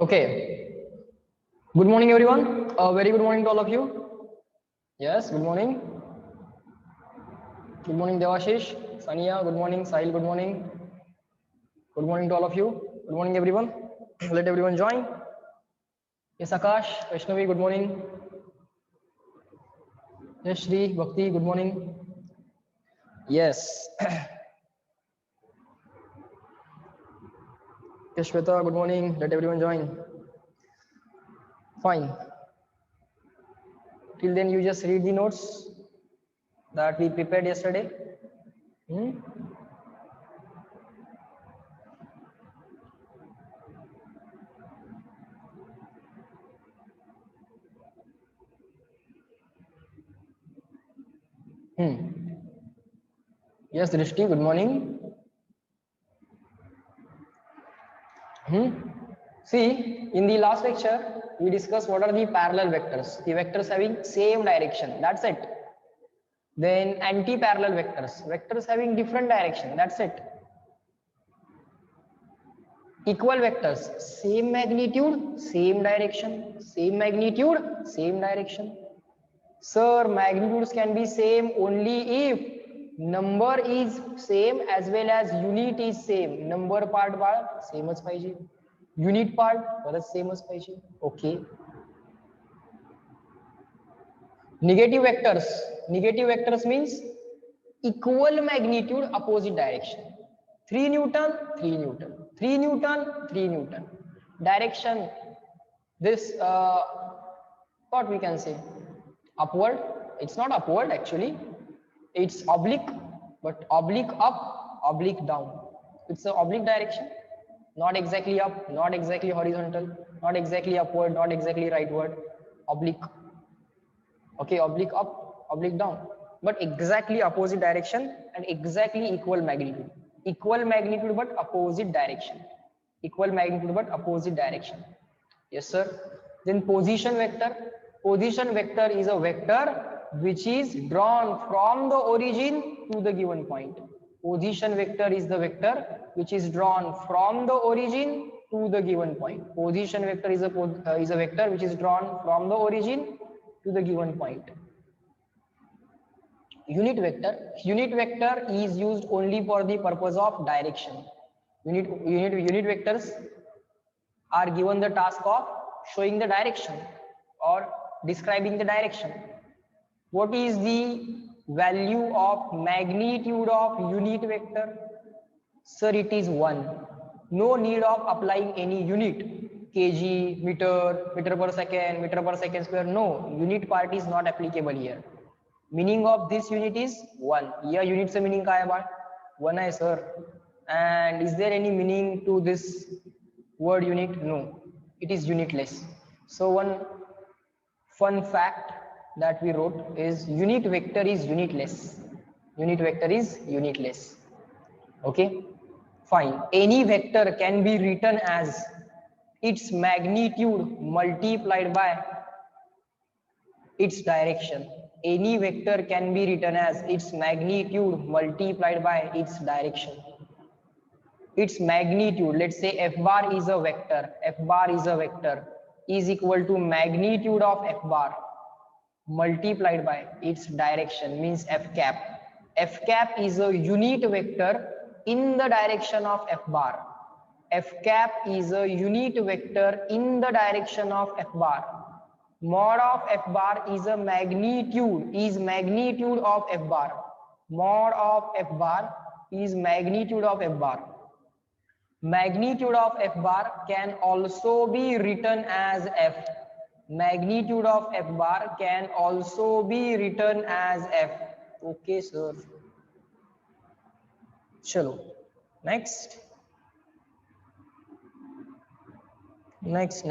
Okay. Good morning, everyone. A very good morning to all of you. Yes, good morning. Good morning, Devashish, Sania. Good morning, Sahil. Good morning. Good morning to all of you. Good morning, everyone. Let everyone join. Yes, Akash, Vaishnavi. Good morning. Yes, Shri, Bhakti. Good morning. Yes. Yes, Shweta. Good morning. Let everyone join. Fine. Till then, you just read the notes that we prepared yesterday. Hmm? Yes, Drishti. Good morning. See, in the last lecture, we discussed what are the parallel vectors. The vectors having same direction. That's it. Then anti-parallel vectors. Vectors having different direction. That's it. Equal vectors. Same magnitude, same direction. Same magnitude, same direction. Sir, magnitudes can be same only if number is same as well as unit is same. Number part सेमच पाहिजे. Unit part परत सेमच पाहिजे. Okay. Negative vectors means equal magnitude, opposite direction. 3 Newton, 3 Newton, 3 Newton, 3 Newton. Direction, this, what we can say, upward. It's not upward actually. It's oblique, but oblique up, oblique down. It's an oblique direction. Not exactly up, not exactly horizontal, not exactly upward, not exactly rightward. Oblique. Okay, oblique up, oblique down, but exactly opposite direction and exactly equal magnitude. Equal magnitude but opposite direction. Equal magnitude but opposite direction. Yes, sir. Then position vector. Position vector is a vector which is drawn from the origin to the given point. Position vector is the vector which is drawn from the origin to the given point. Position vector is a vector which is drawn from the origin to the given point. Unit vector is used only for the purpose of direction. Unit vectors are given the task of showing the direction or describing the direction. What is the value of magnitude of unit vector? Sir, it is 1. No need of applying any unit, kg, meter, meter per second square. No, unit part is not applicable here. Meaning of this unit is 1. Here unit se meaning काय है 1 है sir. And is there any meaning to this word unit? No, it is unitless. So one fun fact that we wrote is unit vector is unitless. Unit vector is unitless. Okay, fine. Any vector can be written as its magnitude multiplied by its direction. Any vector can be written as its magnitude multiplied by its direction. Its magnitude, let's say f bar is a vector, is equal to magnitude of f bar multiplied by its direction, means f cap. F cap is a unit vector in the direction of f bar. F cap is a unit vector in the direction of f bar. Mod of f bar is a magnitude of f bar. Mod of f bar is magnitude of f bar. Magnitude of f bar can also be written as f. Magnitude of f bar can also be written as f. Okay, sir. Chalo. Next. Next.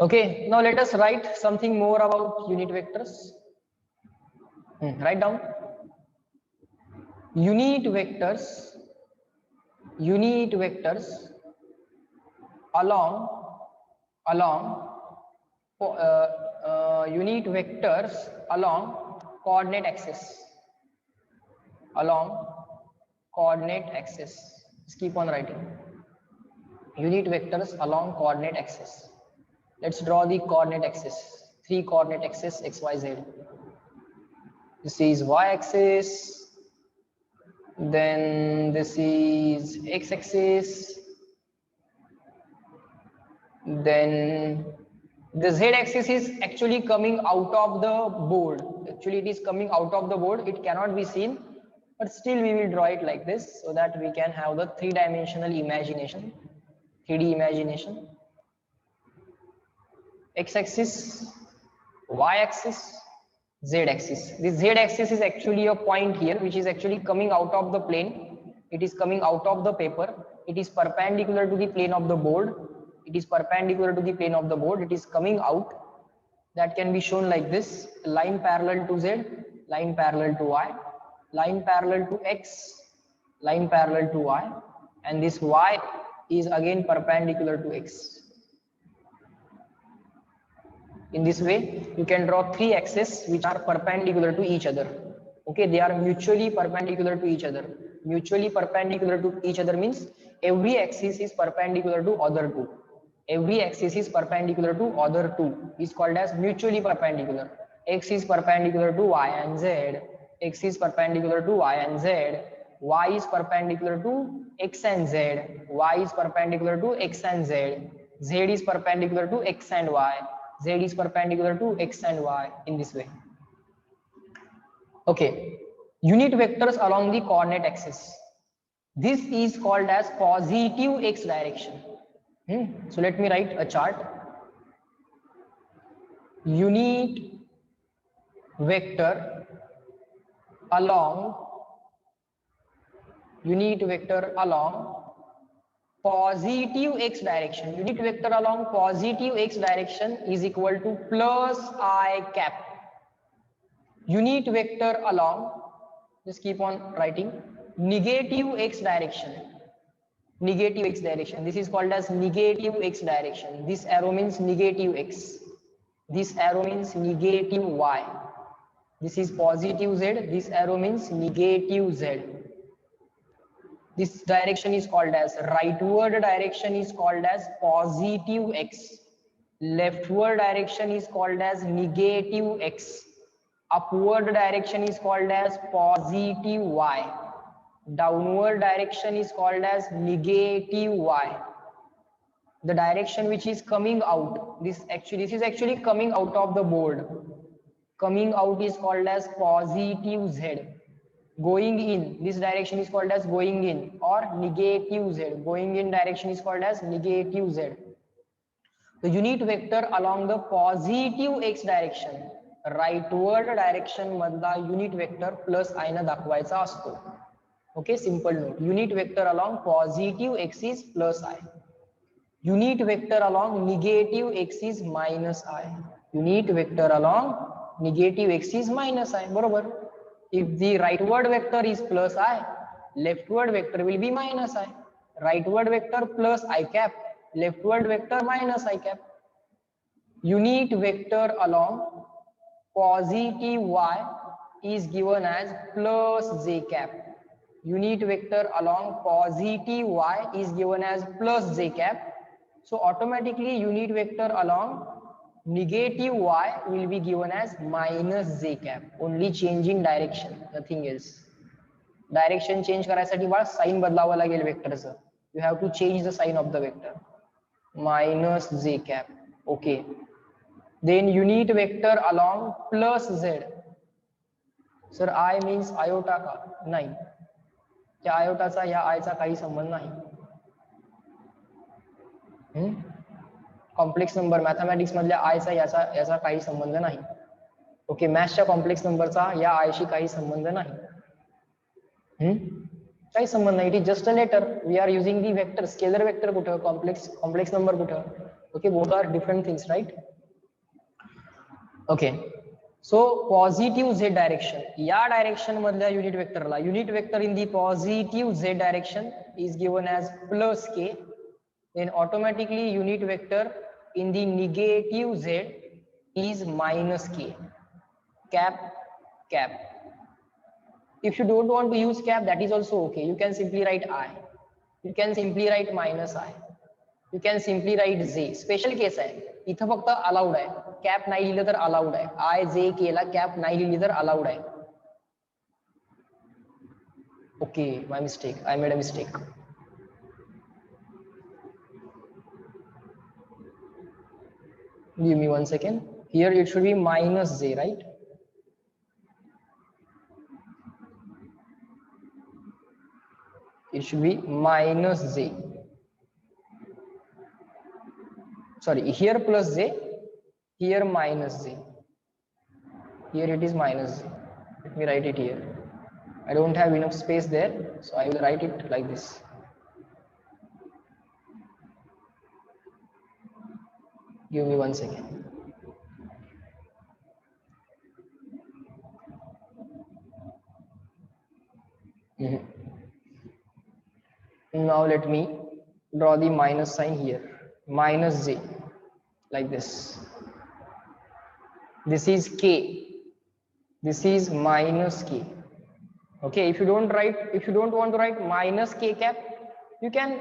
Okay, now let us write something more about unit vectors. Write down. Unit vectors along unit vectors along coordinate axis. along coordinate axis. Just keep on writing. Unit vectors along coordinate axis. Let's draw the coordinate axis. 3 coordinate axis x, y, z. This is y axis. Then this is x axis. Then the z axis is actually coming out of the board. Actually, it is coming out of the board. It cannot be seen, but still we will draw it like this so that we can have the 3-dimensional imagination, 3D imagination. X axis, y axis, z axis. This z axis is actually a point here which is actually coming out of the plane. It is coming out of the paper. It is perpendicular to the plane of the board. It is perpendicular to the plane of the board. It is coming out. That can be shown like this: line parallel to z, line parallel to y, line parallel to x, line parallel to y, and this y is again perpendicular to x. In this way, you can draw 3 axes which are perpendicular to each other. Okay, they are mutually perpendicular to each other. Mutually perpendicular to each other means every axis is perpendicular to other two. Every axis is perpendicular to other two is called as mutually perpendicular. X is perpendicular to y and z. X is perpendicular to y and z. Y is perpendicular to x and z. Y is perpendicular to x and z. Z is perpendicular to x and y. Z is perpendicular to x and y in this way. Okay, unit vectors along the coordinate axis. This is called as positive x direction. So let me write a chart. Unit vector along positive x direction. Unit vector along positive x direction is equal to plus I cap. Unit vector along, just keep on writing, negative x direction. Negative x direction. This is called as negative x direction. This arrow means negative x. This arrow means negative y. This is positive z. This arrow means negative z. This direction is called as rightward direction is called as positive x. Leftward direction is called as negative x. Upward direction is called as positive y. Downward direction is called as negative y. The direction which is coming out, this is actually coming out of the board. Coming out is called as positive z. Going in, this direction is called as going in, or negative z. Going in direction is called as negative z. The unit vector along the positive x direction, rightward direction मधला unit vector plus I न दाखवायचा असतो. Okay, simple note. Unit vector along positive x is plus I. Unit vector along negative x is minus I. Unit vector along negative x is minus I. बरोबर. If the rightward vector is plus I, leftward vector will be minus I. Rightward vector plus I cap, leftward vector minus I cap. Unit vector along positive y is given as plus j cap. Unit vector along positive y is given as plus j cap. So automatically unit vector along negative y will be given as minus j cap. Only changing direction, nothing else. Direction change करायसाठी बाळ sign बदलावं लागेल वेक्टरचं. You have to change the sign of the vector. Minus j cap. Okay. Then unit vector along plus z. Sir, I means iota का? नाही. त्या आयोटाचा या आयचा काही संबंध नाही. कॉम्प्लेक्स नंबर मॅथमॅटिक्स मधल्या आयचा याचा काही संबंध नाही. ओके, मॅथ्सच्या कॉम्प्लेक्स नंबरचा या आयशी काही संबंध नाही. काही संबंध नाही. It is just a letter. We are using the vector. Scalar vector कुठं, कॉम्प्लेक्स नंबर कुठं. Okay, both are different things, right. Okay, so positive Z direction, या डायरेक्शन मधल्या युनिट वेक्टरला, unit vector in the positive Z direction is given as plus K. Then automatically unit vector in the negative z is minus k. Cap, cap. If you don't want to use cap, that is also okay. You can simply write I. You can simply write minus I. You can simply write Z. Special case आहे, इथं फक्त allowed आहे. Cap नाही लिहिलं तर allowed आहे. आय जे केला, cap नाही लिहिली तर अलाउड आहे. Okay, my mistake, I made a mistake. Give me 1 second. Here it should be minus Z, right? It should be minus Z. Sorry, here plus Z, here minus Z. Here it is minus Z. Let me write it here. I don't have enough space there, so I will write it like this. Give me 1 second. Now let me draw the minus sign here. Minus Z, like this. This is K. This is minus K. Okay, if you don't want to write minus K cap, you can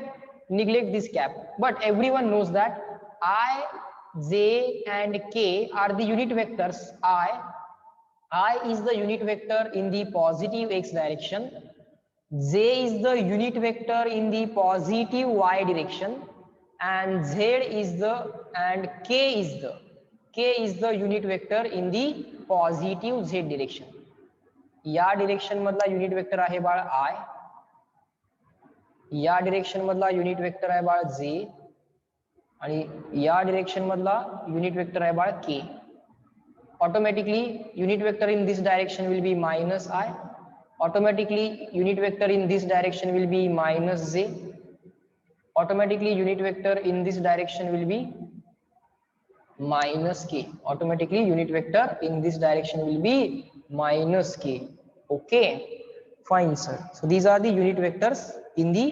neglect this cap. But everyone knows that I, J and K are the unit vectors. I is the unit vector in the positive x direction. J is the unit vector in the positive y direction, and K is the unit vector in the positive z direction. या direction मधला unit vector आहे बाळ I, या direction मधला unit vector आहे बाळ J, आणि या direction मधला unit vector आहे बाळ K. Automatically unit vector in this direction will be minus I. Automatically unit vector in this direction will be minus J. Automatically unit vector in this direction will be minus K. Automatically unit vector in this direction will be minus K. Okay, fine sir. So these are the unit vectors in the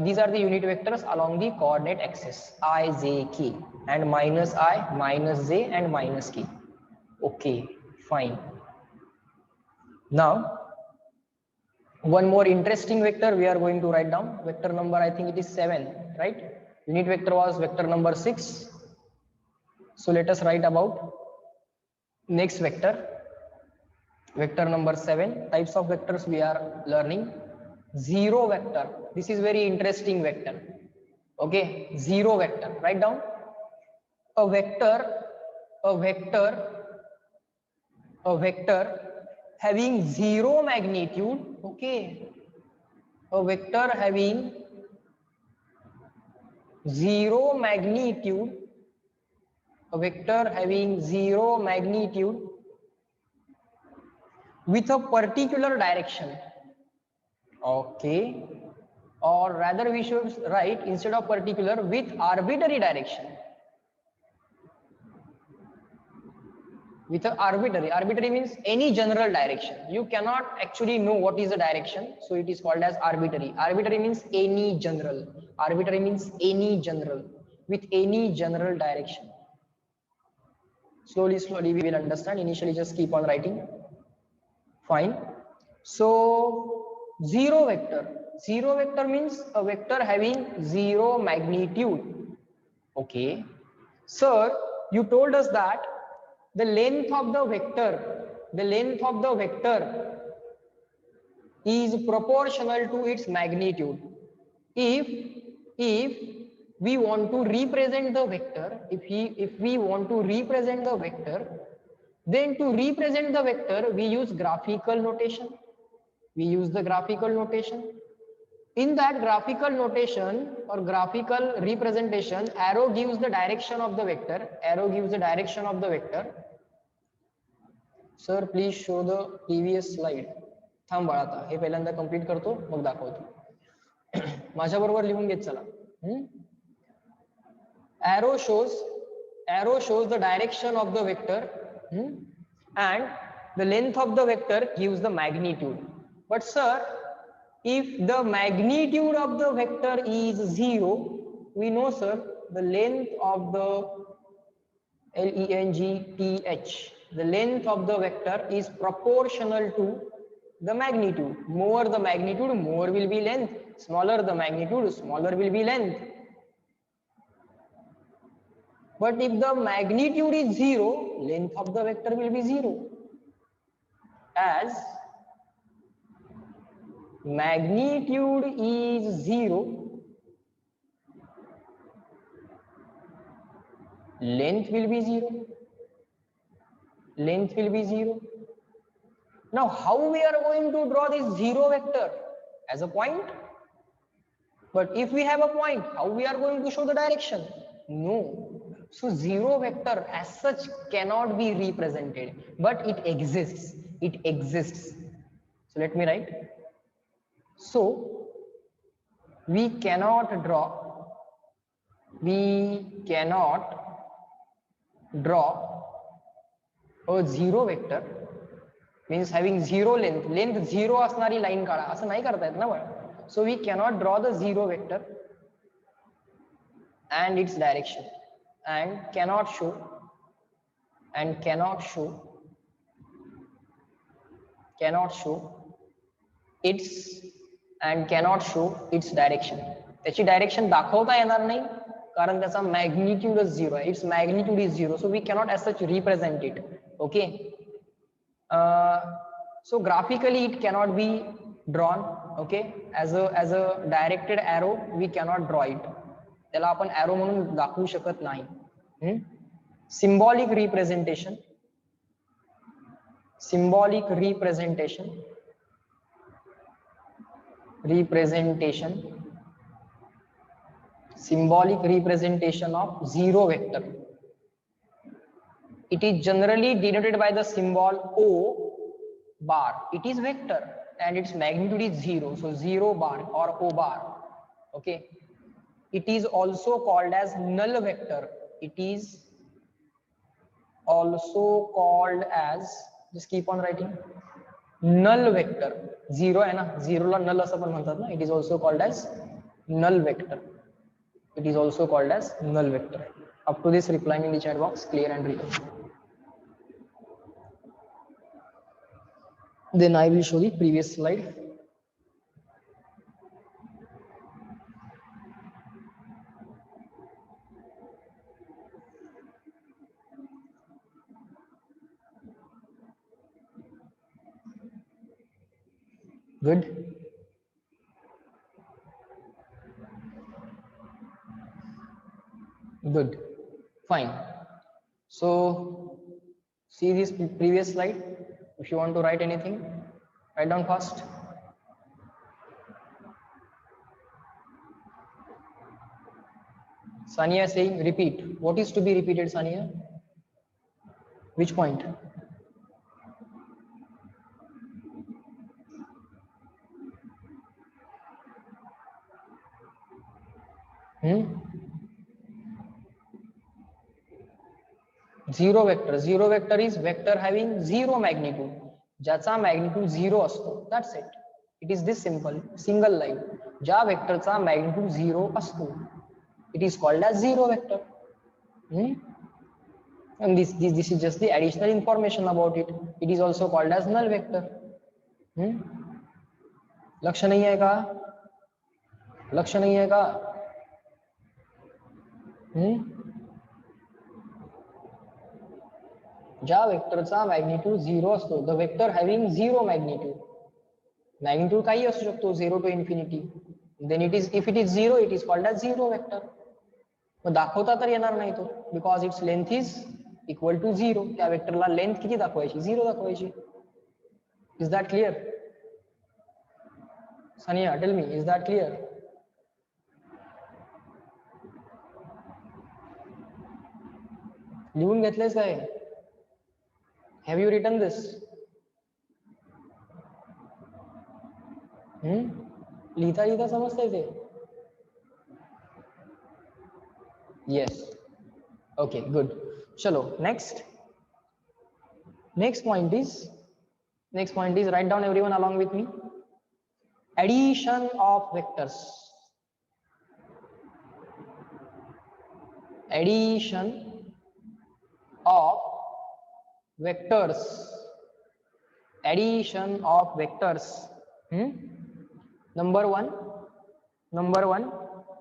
these are the unit vectors along the coordinate axis I, J, K, and minus I, minus J, and minus K. Okay, fine. Now one more interesting vector we are going to write down. Vector number, I think it is 7, right? Unit vector was vector number 6. So let us write about next vector. Vector number 7. Types of vectors we are learning. Zero vector. This is very interesting vector. Okay, zero vector. Write down. A vector having zero magnitude. Okay, a vector having zero magnitude. A vector having zero magnitude with a particular direction. Okay, or rather we should write, instead of particular, with arbitrary direction. With a arbitrary means any general direction. You cannot actually know what is the direction, so it is called as arbitrary. Arbitrary means any general. Arbitrary means any general, with any general direction. Slowly we will understand. Initially just keep on writing. Fine. So zero vector means a vector having zero magnitude. Okay, sir, you told us that the length of the vector is proportional to its magnitude. If we want to represent the vector, if we want to represent the vector, then to represent the vector we use graphical notation. We use the graphical notation. In that graphical notation or graphical representation, arrow gives the direction of the vector. Arrow gives the direction of the vector. Sir, please show the previous slide. थांब बाळा, आता हे पहिल्यांदा complete करतो मग दाखवतो. माझ्या बरोबर लिहून घेत चला. Arrow shows the direction of the vector, and the length of the vector gives the magnitude. But sir, if the magnitude of the vector is 0, we know, sir, the length of the length, the length of the vector is proportional to The magnitude. More the magnitude, more will be length. Smaller the magnitude, smaller will be length. But if the magnitude is 0, length of the vector will be 0. As magnitude is 0, length will be 0. Length will be 0. Now, how we are going to draw this 0 vector? As a point? But if we have a point, how we are going to show the direction? No. So 0 vector as such cannot be represented, but it exists. It exists. So let me write. So we cannot draw a 0 vector, means having 0 length 0 असणारी line काढा, असं नाही करता येत ना बाळा. So we cannot draw the 0 vector and its direction, and cannot show its direction. त्याची direction दाखवता येणार नाही कारण त्याचा मॅग्निट्यूड 0 आहे. It's magnitude is 0, so we cannot as such represent it. Okay. So graphically it cannot be drawn. Okay, as a directed arrow we cannot draw it. त्याला आपण arrow म्हणून दाखवू शकत नाही. Symbolic representation of 0 vector. It is generally denoted by the symbol O bar. It is vector and its magnitude is 0, so 0 bar or O bar. Okay. It is also called as null vector. It is also called as, just keep on writing, null vector. 0 है ना, 0 ला null असं पण म्हणतात ना. It is also called as null vector. It is also called as null vector. Up to this, reply me in the chat box, clear and real. Then I will show the previous slide. Good. Good. Fine. So see this previous slide. If you want to write anything, write down fast. Sania saying repeat. What is to be repeated, Sania? Which point? Zero vector. Zero vector is vector having 0 magnitude. ज्याचा magnitude 0 असतो. That's it. It is this simple. Single line. ज्या vector चा magnitude 0 असतो. It is called as 0 vector. And this is just the additional information about it. It is also called as null vector. लक्ष नहीं है का? लक्ष नहीं है का? ज्या वेक्टरचा मॅग्निट्यूड 0 असतो, द वेक्टर हॅव्हिंग 0 मॅग्निट्यूड काही असू शकतो, 0 to infinity. Then it is, if it is 0, it is called as 0 vector. मग दाखवता तर येणार नाही तो, because its length is equal to 0. त्या वेक्टरला लेंथ किती दाखवायची? 0 दाखवायची. Is that clear? Sania, tell me, is that clear? लिहून घेतलेस काय? Have you written this? लिहिता लिहिता समजतंय ते? Yes. Okay, good. Chalo, next point is, write down everyone along with me. Addition of vectors. Addition of vectors addition of vectors. Number one,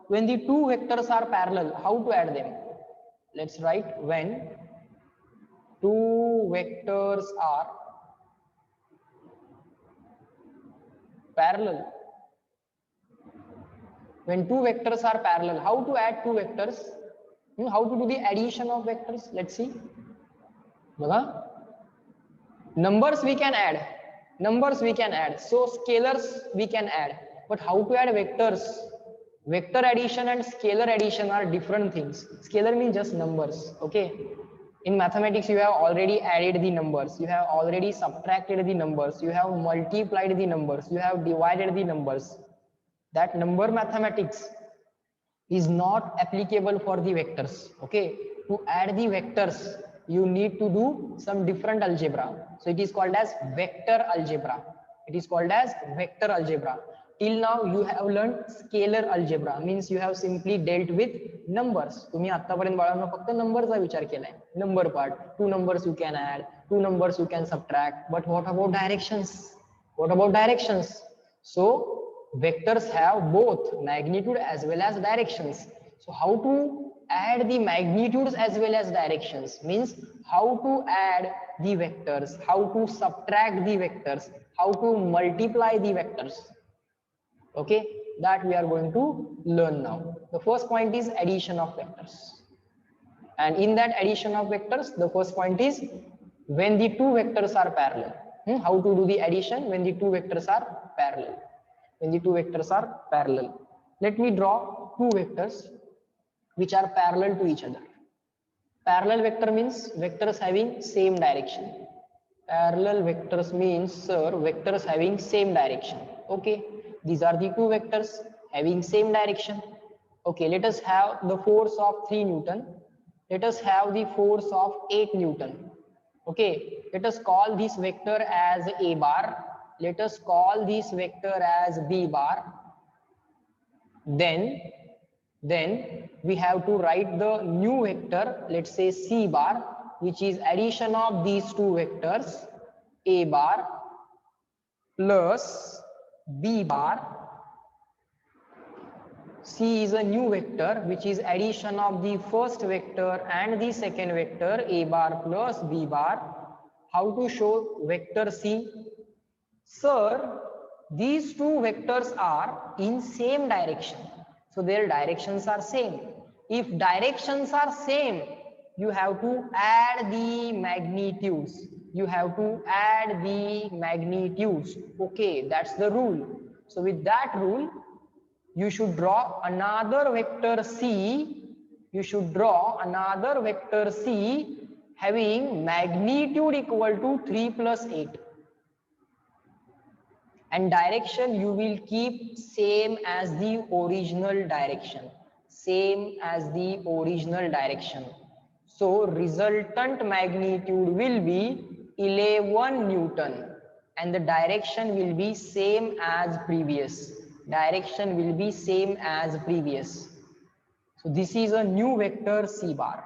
when the two vectors are parallel, how to add them? Let's write when two vectors are parallel. When two vectors are parallel, how to add two vectors? How to do the addition of vectors? Let's see. Numbers we can add. So scalars we can add. But how to add vectors? Vector addition and scalar addition are different things. Scalar means just numbers. Okay. In mathematics, you have already added the numbers. You have already subtracted the numbers. You have multiplied the numbers. You have divided the numbers. That number mathematics is not applicable for the vectors. Okay. To add the vectors, you need to do some different algebra. So it is called as vector algebra. Till now you have learned scalar algebra, means you have simply dealt with numbers. तुम्ही आतापर्यंत बाळांनो फक्त नंबरचा विचार केलाय. Number part, two numbers you can add, two numbers you can subtract. But what about directions? So vectors have both magnitude as well as directions. So how to add the magnitudes as well as directions, means how to add the vectors, how to subtract the vectors, how to multiply the vectors. Okay, that we are going to learn now. The first point is addition of vectors, and in that addition of vectors, the first point is when the two vectors are parallel. How to do the addition when the two vectors are parallel? Let me draw two vectors which are parallel to each other. Parallel vector means vectors having same direction. Parallel vectors means, sir, vectors having same direction. Okay, these are the two vectors having same direction. Okay, let us have the force of 3 Newton. Let us have the force of 8 Newton. Okay, let us call this vector as A bar. Let us call this vector as B bar. Then we have to write the new vector, let's say C bar, which is addition of these two vectors, A bar plus B bar. C is a new vector which is addition of the first vector and the second vector, A bar plus B bar. How to show vector C? Sir, these two vectors are in same direction, so their directions are same. If directions are same, you have to add the magnitudes. Okay, that's the rule. So with that rule, you should draw another vector C. Having magnitude equal to 3 plus 8. And direction you will keep same as the original direction. So resultant magnitude will be 11 Newton and the direction will be same as previous. So this is a new vector C bar,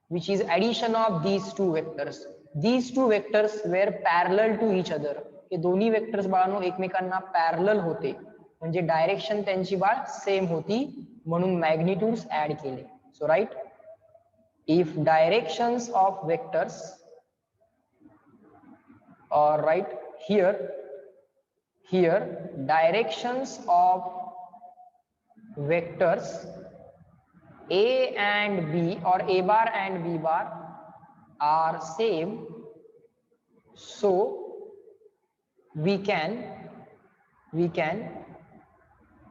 which is addition of these two vectors. These two vectors were parallel to each other. हे दोन्ही vectors बाळांनो एकमेकांना parallel होते, म्हणजे direction त्यांची बाळ same होती, म्हणून magnitudes add केले. So right, if directions of vectors, or right here directions of vectors A and B, or A bar and B bar are same, so we can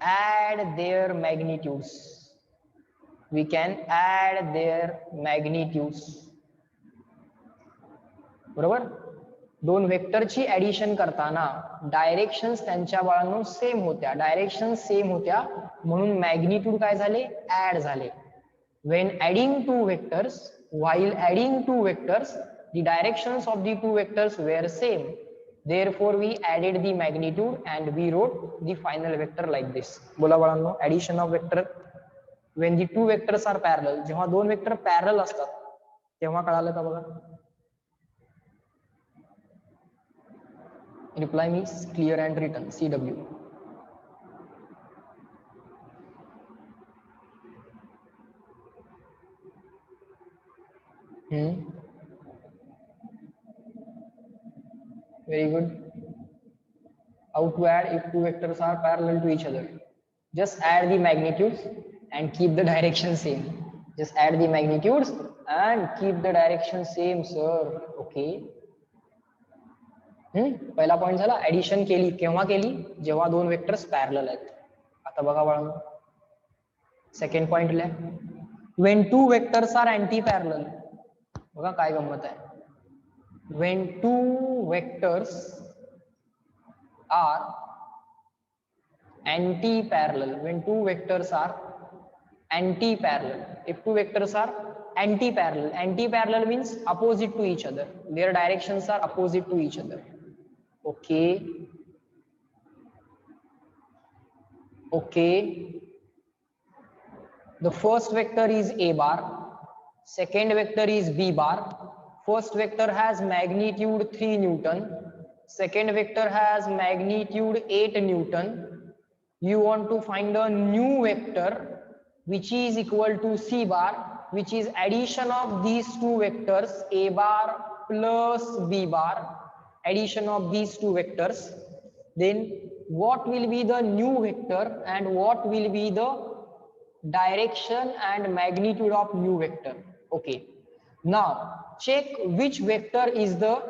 add their magnitudes. बरोबर. दोन वेक्टरची addition करताना directions त्यांच्या बाळांनो same होत्या, म्हणून magnitude काय झाले, add झाले. When adding two vectors, while adding two vectors, the directions of the two vectors were same. Therefore, we added the magnitude and we wrote the final vector like this. बोला बाळांनो, addition of vector when the two vectors are parallel. जेव्हा दोन vector parallel असतात तेव्हा कळालं का बघा. Reply me is clear and written. CW. Very good. How to add if two vectors are parallel to each other? Just add the magnitudes and keep the direction same. Just add the magnitudes and keep the direction same, sir. Okay. पहिला point झाला. Addition केली केव्हा केली? जेव्हा दोन vectors parallel आहेत. आता बघा बाळांनो, सेकंड पॉइंट लिहा. when two vectors are anti parallel. बघा काय गंमत आहे. when two vectors are anti-parallel, when two vectors are anti-parallel, if two vectors are anti-parallel, anti-parallel means opposite to each other, their directions are opposite to each other. Okay, okay, the first vector is a bar, second vector is b bar. First vector has magnitude 3 Newton, second vector has magnitude 8 Newton. You want to find a new vector which is equal to c bar, which is addition of these two vectors a bar plus b bar, addition of these two vectors. Then what will be the new vector and what will be the direction and magnitude of new vector? Okay, now check which vector is the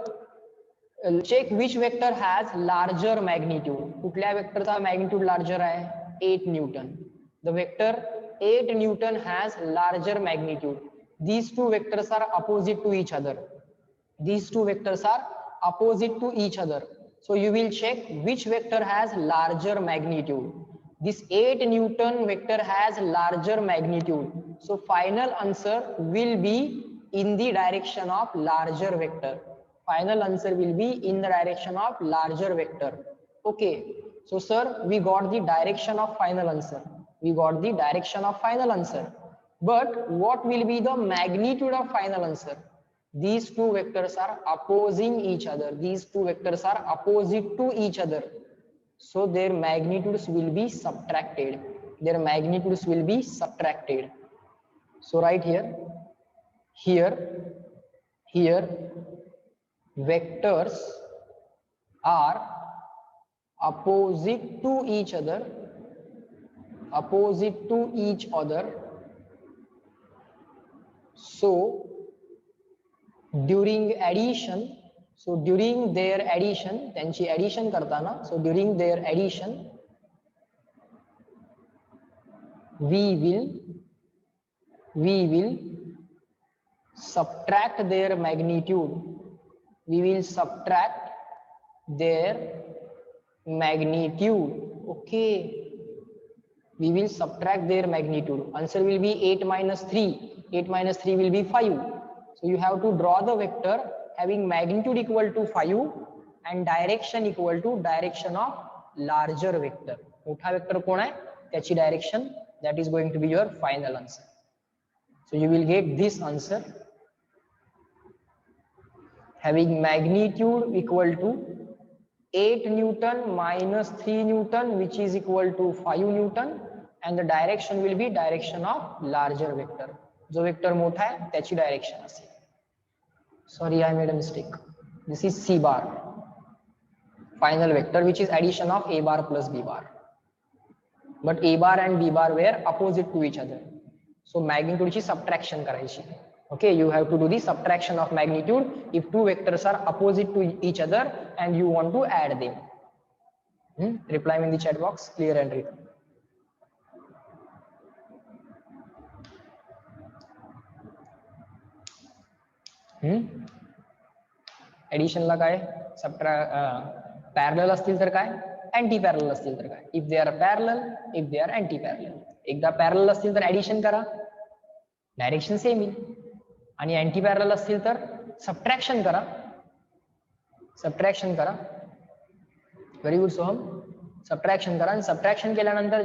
check which vector has larger magnitude. कुठल्या वेक्टरचा magnitude larger आहे? 8 Newton. The vector 8 Newton has larger magnitude. These two vectors are opposite to each other. These two vectors are opposite to each other. So you will check which vector has larger magnitude. This 8 Newton vector has larger magnitude. So final answer will be in the direction of larger vector. Final answer will be in the direction of larger vector. Okay, so sir, we got the direction of final answer. We got the direction of final answer. But what will be the magnitude of final answer? These two vectors are opposing each other. These two vectors are opposite to each other. So their magnitudes will be subtracted. Their magnitudes will be subtracted. So right here, here, vectors are opposite to each other, opposite to each other. So during addition, so during their addition, त्यांची addition करताना, so during their addition, we will subtract their magnitude. We will subtract their magnitude. Okay, we will subtract their magnitude. Answer will be 8 minus 3. 8 minus 3 will be 5. So you have to draw the vector having magnitude equal to 5 and direction equal to direction of larger vector. मोठा vector कोण आहे? त्याची direction. That is going to be your final answer. So you will get this answer having magnitude equal to 8 Newton minus 3 Newton, which is equal to 5 Newton, and the direction will be direction of larger vector. जो vector मोठा आहे त्याची direction असेल. Sorry, I made a mistake. This is C bar, final vector, which is addition of A bar plus B bar. But A bar and B bar were opposite to each other. So magnitude ची subtraction करायची. Okay, you have to do the subtraction of magnitude if two vectors are opposite to each other and you want to add them. Reply me in the chat box, clear and written. Addition ला काय? Parallel असतील तर काय? Anti parallel असतील तर काय? If they are parallel, if they are anti parallel. एकदा parallel असतील तर addition करा, direction same येईल. आणि अँटी पॅरलल असतील तर सबट्रॅक्शन करा, सबट्रॅक्शन करा. व्हेरी गुड सोहम. सबट्रॅक्शन करा आणि सबट्रॅक्शन केल्यानंतर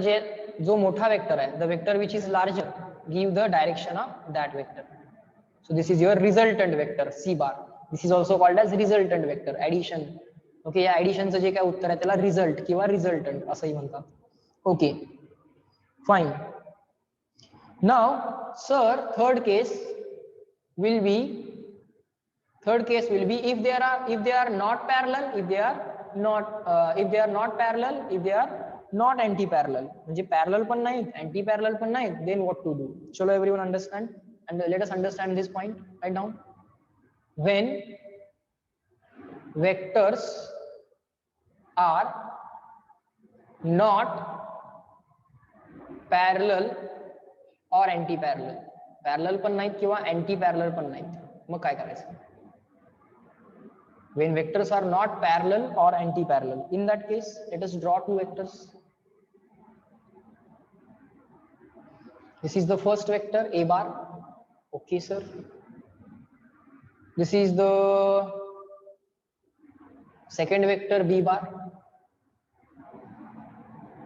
जो मोठा वेक्टर आहे, the vector which is larger, give the direction of that vector. So this is your resultant vector C bar. This is also called as resultant vector. Addition okay, या ऍडिशनचं जे काय उत्तर आहे त्याला रिझल्ट किंवा resultant असंही म्हणतात. Okay fine. Now sir third case will be if they are not parallel, if they are not parallel, if they are not anti parallel, म्हणजे parallel पण नाही anti parallel पण नाही, then what to do. Chalo everyone understand and let us understand this point right now. When vectors are not parallel or anti parallel, parallel पण नाहीत किंवा anti parallel पण नाहीत, मग काय करायचं? When vectors are not parallel or anti parallel, in that case let us draw two vectors. This is the first vector a bar. Okay sir. This is the second vector b bar.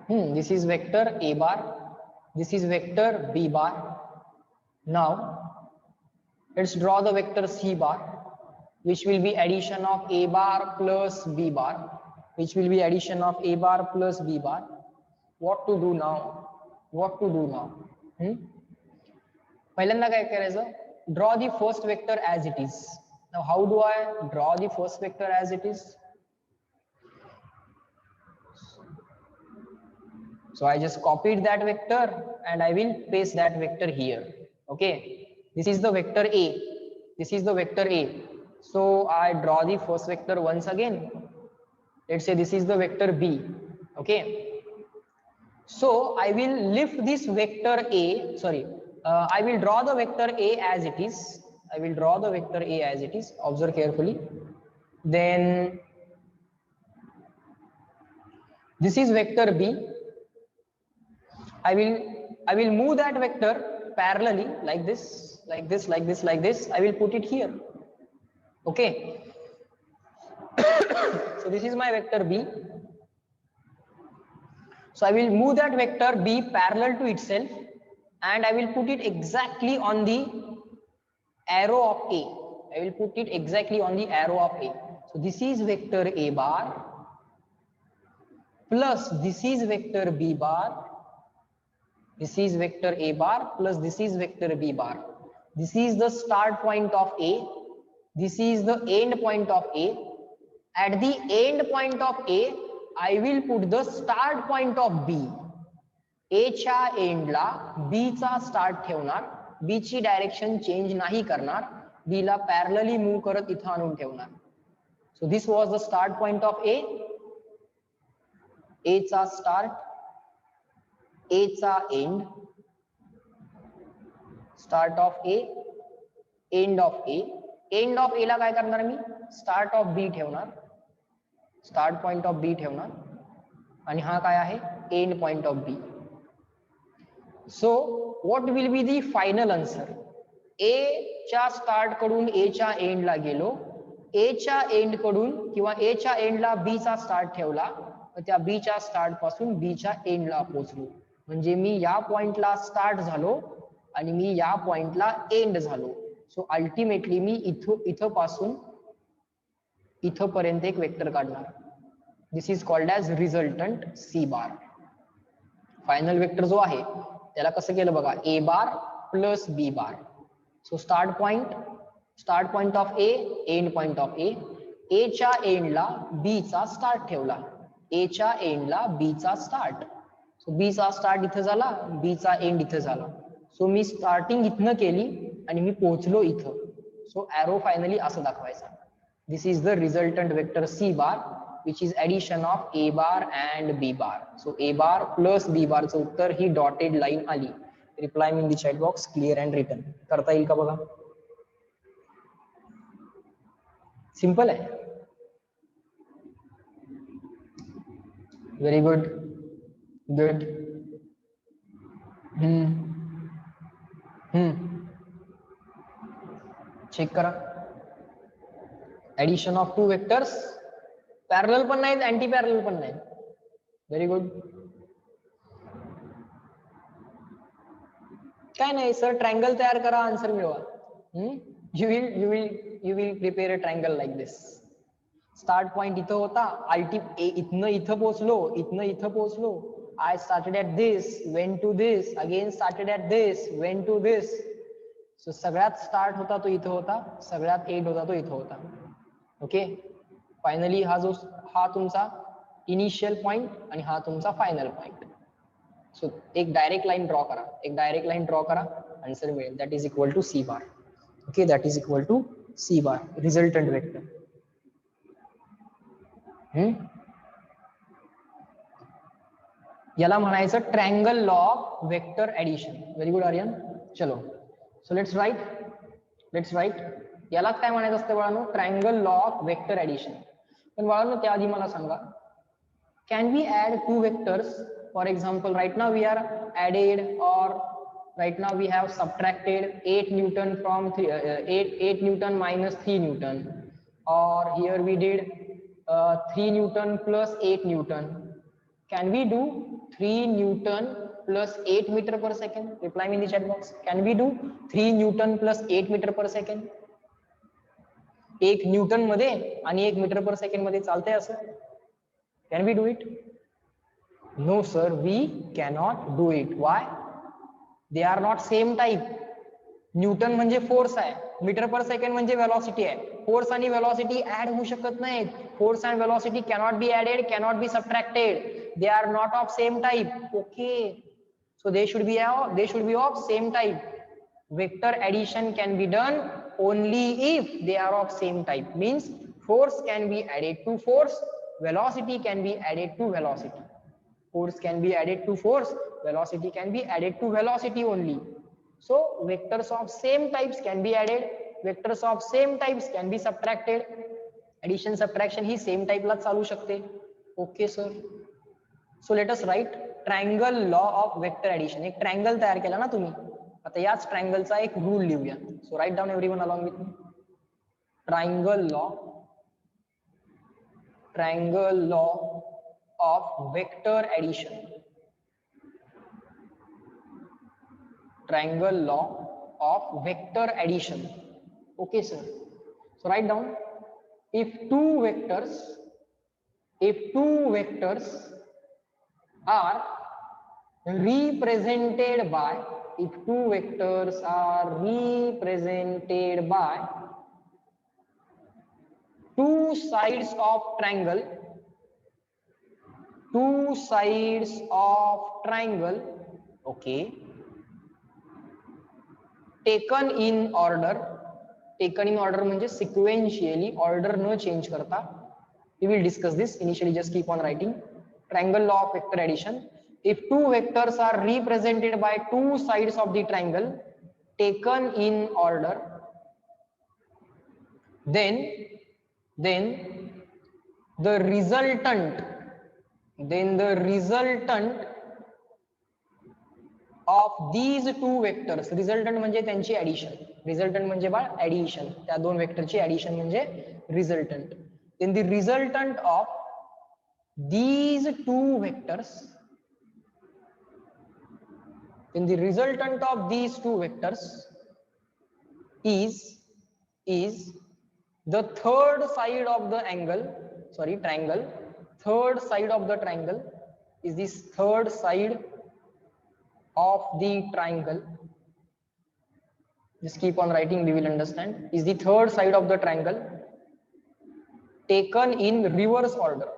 This is vector a bar, this is vector b bar. Now let's draw the vector c bar, which will be addition of a bar plus b bar, which will be addition of a bar plus b bar. What to do now? What to do now? पहिल्यांदा काय करायचं? Draw the first vector as it is. Now how do I draw the first vector as it is? So I just copied that vector and I will paste that vector here. Okay, this is the vector a, this is the vector a. So I draw the first vector once again. Let's say this is the vector b. Okay, so I will lift this vector a, I will draw the vector a as it is. I will draw the vector a as it is. Observe carefully. Then this is vector b. I will move that vector parallelly like this, like this, like this, like this. I will put it here. Okay. So this is my vector b. So I will move that vector b parallel to itself and I will put it exactly on the arrow of a. I will put it exactly on the arrow of a. So this is vector a bar plus this is vector b bar. This is vector a bar plus this is vector b bar. This is the start point of a. This is the end point of a. At the end point of a, I will put the start point of b. A च्या end ला b चा start ठेवणार. b ची direction change नाही करणार. b ला parallelly move करत इथं आणून ठेवणार. So this was the start point of a. a चा start, a चा end, start of a, end of a. end of a ला काय करणार मी? start of b ठेवणार, start point of b ठेवणार आणि हा काय आहे? end point of b. So what will be the final answer? a च्या start कडून a च्या end ला गेलो, a च्या end कडून किंवा a च्या end ला b चा start ठेवला, त्या b च्या start पासून b च्या end ला पोहोचलो. म्हणजे मी या पॉइंटला स्टार्ट झालो आणि मी या पॉइंटला एंड झालो. सो अल्टिमेटली मी इथं पासून इथं पर्यंत एक वेक्टर काढणार. This is called as resultant C bar. Final vector जो आहे त्याला कसं केलं बघा, A bar plus B bar. So start point of A, end point of A. A च्या एंडला बी चा स्टार्ट ठेवला, ए च्या एंडला बी चा स्टार्ट. सो बी चा स्टार्ट इथं झाला, बी चा एंड इथं झाला. सो मी स्टार्टिंग इथनं केली आणि मी पोहोचलो इथं. सो एरो फायनली असं दाखवायचा. This is the resultant vector C bar which is addition of A bar and B bar. So A bar plus B बारचं उत्तर ही डॉटेड लाईन आली. Reply in the chat box clear and written. करता येईल का बघा. Simple आहे. Very good. Good. Check करा. Addition of two vectors, parallel पण नाहीत, अँटी पॅरलल पण नाहीत. Very good. काय नाही सर, ट्रायंगल तयार करा, आन्सर मिळवा. You will prepare a triangle like this. Start point इथं होता, आयटी इथनं इथं पोहोचलो, इथनं इथं पोहोचलो, I started at this, went to this, again started at this, went to this. So सगळ्यात स्टार्ट होता तो इथं होता, सगळ्यात एंड होता तो इथं होता. ओके, फायनली हा तुमचा इनिशियल पॉइंट आणि हा तुमचा फायनल पॉइंट. सो एक डायरेक्ट लाईन ड्रॉ करा, एक डायरेक्ट लाईन ड्रॉ करा, आन्सर मिळेल. That is equal to C bar. Okay, that is equal to C bar, resultant vector. याला म्हणायचं triangle law of vector addition. Very good Aryan. चलो, so let's write. यालाच काय म्हणायचं असतं बाळांनो? Triangle law of vector addition. पण बाळांनो त्याआधी मला सांगा, can we add two vectors? For example, right now we are added, or right now we have subtracted 8 Newton from 8 Newton minus 3 Newton, or here we did 3 Newton plus 8 Newton. Can we do 3 Newton plus 8 meter per second? Reply me in the chat box. Can we do 3 Newton plus 8 meter per second? 1 Newton मध्ये आणि 1 metre per second मध्ये चालतंय असं? Can we do it? No sir, we cannot do it. Why? They are not same type. Newton म्हणजे force आहे, meter per second म्हणजे velocity आहे. Force आणि वेलॉसिटी ऍड होऊ शकत नाहीत. Force and velocity cannot be added, cannot be subtracted. They are not of same type. Okay, so they should be of same type. Vector addition can be done only if they are of same type. Means force can be added to force, velocity can be added to velocity. Force can be added to force, velocity can be added to velocity only. So vectors of same types can be added, vectors of same types can be subtracted. Addition subtraction he same type ला चालू शकते. Okay sir. So let us write triangle law of vector addition. एक triangle तयार केला ना तुम्ही, आता याच ट्रायंगलचा एक रूल लिहूया. So write down everyone along with me. Triangle law of vector addition. Triangle law of vector addition. Okay sir. So write down, if two vectors are represented by two sides of triangle, okay, taken in order म्हणजे sequentially, order न change करता. We will discuss this. Initially just keep on writing. Triangle law of vector addition. If two vectors are represented by two sides of the triangle taken in order, then the resultant of these two vectors, resultant म्हणजे त्यांची addition, resultant म्हणजे बाळ addition, त्या दोन वेक्टरची addition म्हणजे resultant. Then the resultant of these two vectors is the third side of the triangle. Third side of the triangle is this third side of the triangle. Just keep on writing, we will understand. Is the third side of the triangle taken in reverse order.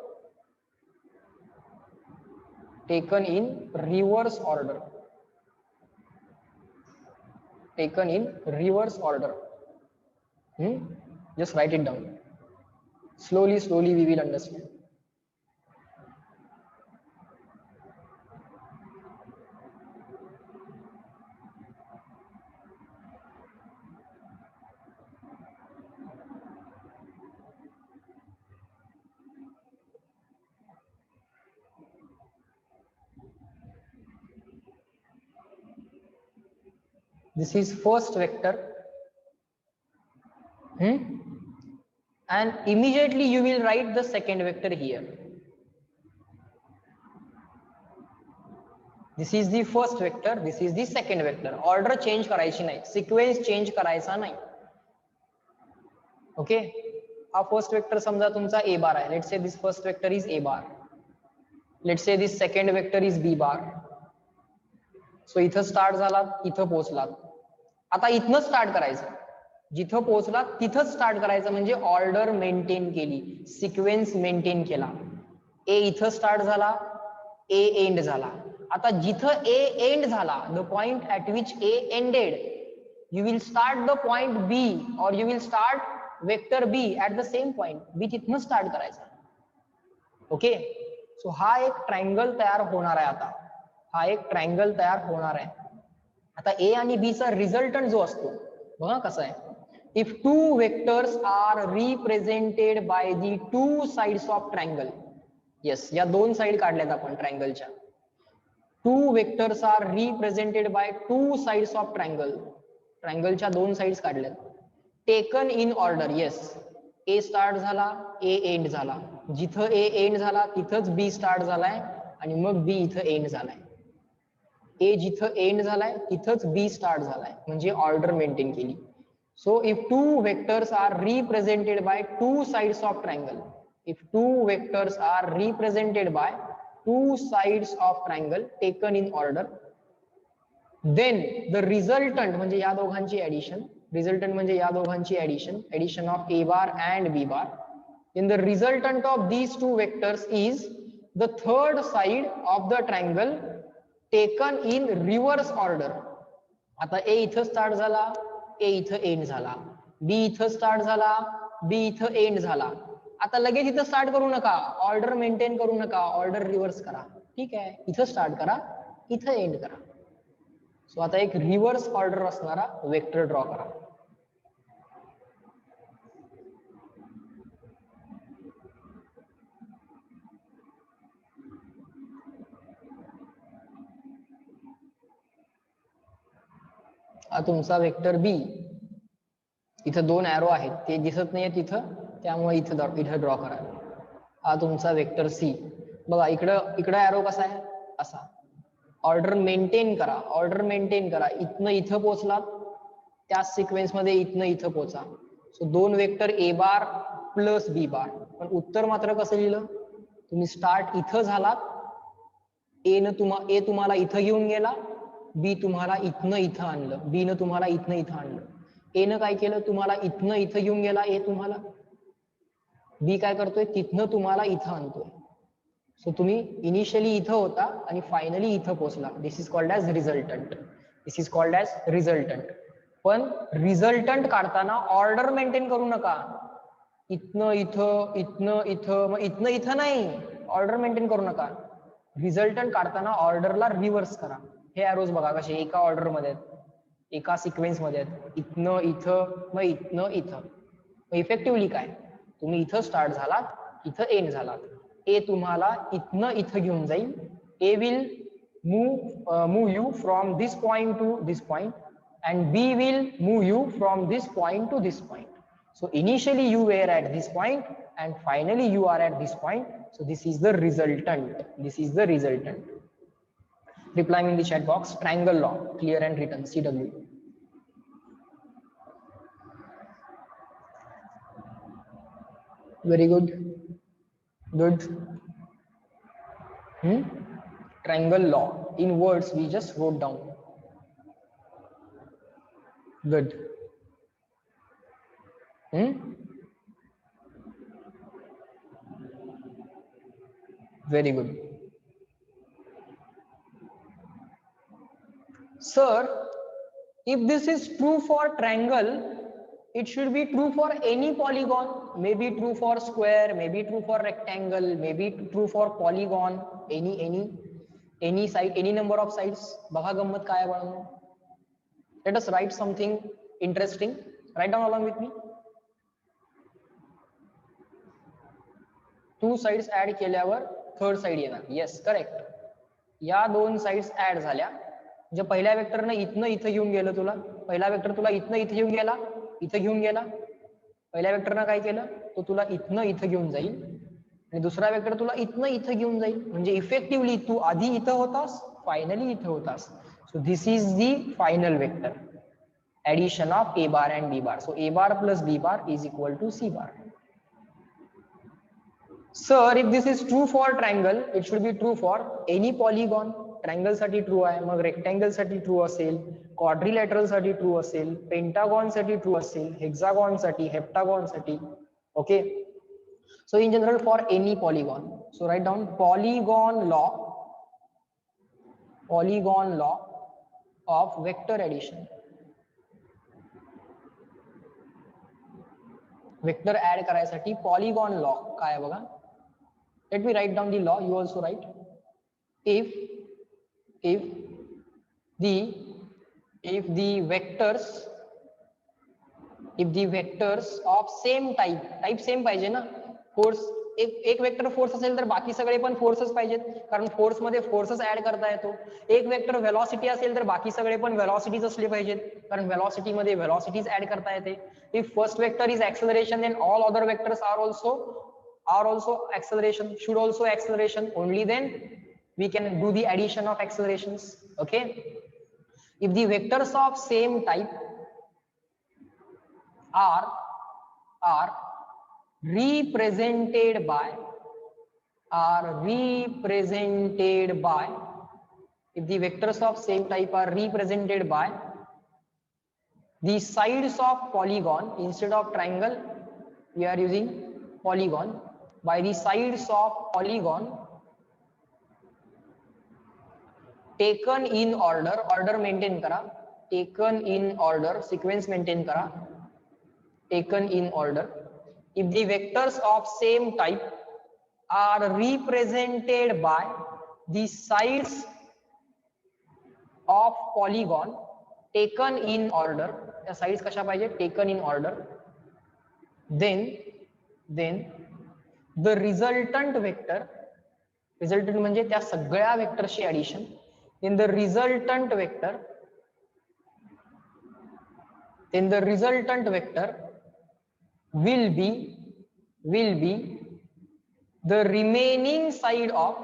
Just write it down. Slowly we will understand. This is first vector, and immediately you will write the second vector here. This is the first vector, this is the second vector. Order change करायची नाही, sequence change करायचा नाही. Okay, हा first vector समजा तुमचा ए बार आहे. Let's say this first vector is A bar, let's say this second vector is B bar. So इथं start झालात, इथं पोहोचलात. आता इथनं स्टार्ट करायचं, जिथं पोहोचलात तिथंच स्टार्ट करायचं, म्हणजे ऑर्डर मेंटेन केली, सिक्वेन्स मेंटेन केला. ए इथं स्टार्ट झाला, ए एंड झाला. आता जिथं ए एंड झाला, the point at which A ended, you will start the point B or you will start vector B at the same point. B तिथनं start करायचा. Okay, सो हा एक ट्रायंगल तयार होणार आहे. आता हा एक ट्रायंगल तयार होणार आहे. आता ए आणि बी चा रिझल्टंट जो असतो बघा कसा आहे. If two vectors are represented by the two sides of triangle, yes या दोन साइड काढल्यात आपण ट्रायंगलच्या. Two vectors are represented by two sides of triangle, ट्रायंगलच्या दोन साइड्स काढल्यात. Taken in order, yes A start झाला, ए एंड झाला, जिथं ए एंड झाला तिथंच बी स्टार्ट झालाय आणि मग बी इथं एंड झालाय. ए जिथं एंड झालाय तिथंच बी स्टार्ट झालाय, म्हणजे ऑर्डर मेंटेन केली. So if two vectors are represented by two sides of triangle, if two vectors are represented by two sides of triangle taken in order, then the resultant म्हणजे या दोघांची addition, resultant म्हणजे या दोघांची addition, addition of A bar and B bar. then the resultant of these two vectors is the third side of the triangle taken in reverse order. आता ए इथं start झाला, ए इथं एंड झाला, बी इथं start झाला, बी इथं and झाला. आता लगेच इथं स्टार्ट करू नका, ऑर्डर मेंटेन करू नका, ऑर्डर रिव्हर्स करा. ठीक आहे, इथं स्टार्ट करा, इथं एंड करा. सो आता एक रिव्हर्स ऑर्डर असणारा वेक्टर ड्रॉ करा. हा तुमचा वेक्टर बी, इथं दोन ऍरो आहेत, ते दिसत नाहीये तिथं, त्यामुळे इथं ड्रॉ करा. हा तुमचा वेक्टर सी, बघा इकडं ऍरो कसा आहे, असा. ऑर्डर मेंटेन करा, ऑर्डर मेंटेन करा. इथनं इथं पोहोचला, त्याच सिक्वेन्स मध्ये इथनं इथं पोहोचा. सो दोन vector A bar plus B bar. पण उत्तर मात्र कसं लिहिलं, तुम्ही स्टार्ट इथं झालात, ए तुम्हाला इथं घेऊन गेला, बी तुम्हाला इथनं इथं आणलं, बी न तुम्हाला इथनं इथं आणलं. ए न काय केलं, तुम्हाला इथनं इथं घेऊन गेला, ए तुम्हाला, बी काय करतोय, तिथनं तुम्हाला इथं आणतोय. सो तुम्ही इनिशियली इथं होता आणि फायनली इथं पोहोचला. This is called as resultant, this is called as resultant. पण रिझल्टंट काढताना ऑर्डर मेंटेन करू नका. इथनं इथं, इथनं इथं, मग इथनं इथं नाही, ऑर्डर मेंटेन करू नका. रिझल्टंट काढताना ऑर्डरला रिव्हर्स करा. हे ॲरोज बघा कसे एका ऑर्डर मध्ये आहेत, एका सिक्वेन्स मध्ये आहेत. इथनं इथं, मग इथनं इथं. मग इफेक्टिव्हली काय, तुम्ही इथं स्टार्ट झालात, इथं एंड झालात. ए तुम्हाला इथनं इथं घेऊन जाईल. A will move you from this point to this point and B will move you from this point to this point. So initially you were at this point and finally you are at this point. So this is the resultant. This is the resultant. Replying in the chat box, triangle law, clear and written, CW. Very good. Good. Triangle law. In words we just wrote down. Good. Very good. Sir, if this is true for triangle, it should be true for any polygon. Maybe true for square, maybe true for rectangle, maybe true for polygon. Any side, any number of sides. बघा गंमत काय आहे बाळांनो. Let us write something interesting. Write down along with me. Two sides add केल्यावर third side येणार. Yes, correct. या दोन sides add झाल्या. म्हणजे पहिल्या वेक्टरनं इथनं इथं घेऊन गेलं तुला. पहिला वेक्टर तुला इथनं इथं घेऊन गेला, इथं घेऊन गेला. पहिल्या वेक्टरनं काय केलं, तो तुला इथनं इथं घेऊन जाईल आणि दुसरा वेक्टर तुला इथनं इथं घेऊन जाईल. म्हणजे इफेक्टिव्हली तू आधी इथं होतास, फायनली इथं होतास. So this is the final vector, addition of a bar and b bar. So a bar plus b bar is equal to c bar. Sir if this is true for triangle it should be true for any polygon. Triangle साठी true आहे, मग rectangle साठी true असेल, quadrilateral साठी true असेल, pentagon साठी true असेल, hexagon साठी, heptagon साठी. Okay, so in general for any polygon, so write down polygon law of vector addition. Vector add करायसाठी पॉलिगॉन लॉ काय आहे बघा. Let me write down the law, you also write. if the vectors of same type same पाहिजे ना. Force एक vector force असेल तर बाकी सगळे पण फोर्सच पाहिजेत, कारण फोर्स मध्ये फोर्सच ऍड करता येतो. एक वेक्टर व्हेलॉसिटी असेल तर बाकी सगळे पण व्हेलॉसिटीज असले पाहिजेत, कारण व्हेलॉसिटी मध्ये व्हेलॉसिटीज ऍड करता येते. If first vector is acceleration then all other vectors are also acceleration, should also acceleration, only then we can do the addition of accelerations. Okay, if the vectors of same type are represented by if the vectors of same type are represented by the sides of polygon, instead of triangle we are using polygon, by the sides of polygon taken in order maintain करा, taken in order, sequence maintain करा, taken in order. If the vectors of same type are represented by the sides of polygon taken in order, त्या sides कशा पाहिजे, taken in order, then the resultant vector, resultant म्हणजे त्या सगळ्या वेक्टरची addition, then the resultant vector will be the remaining side of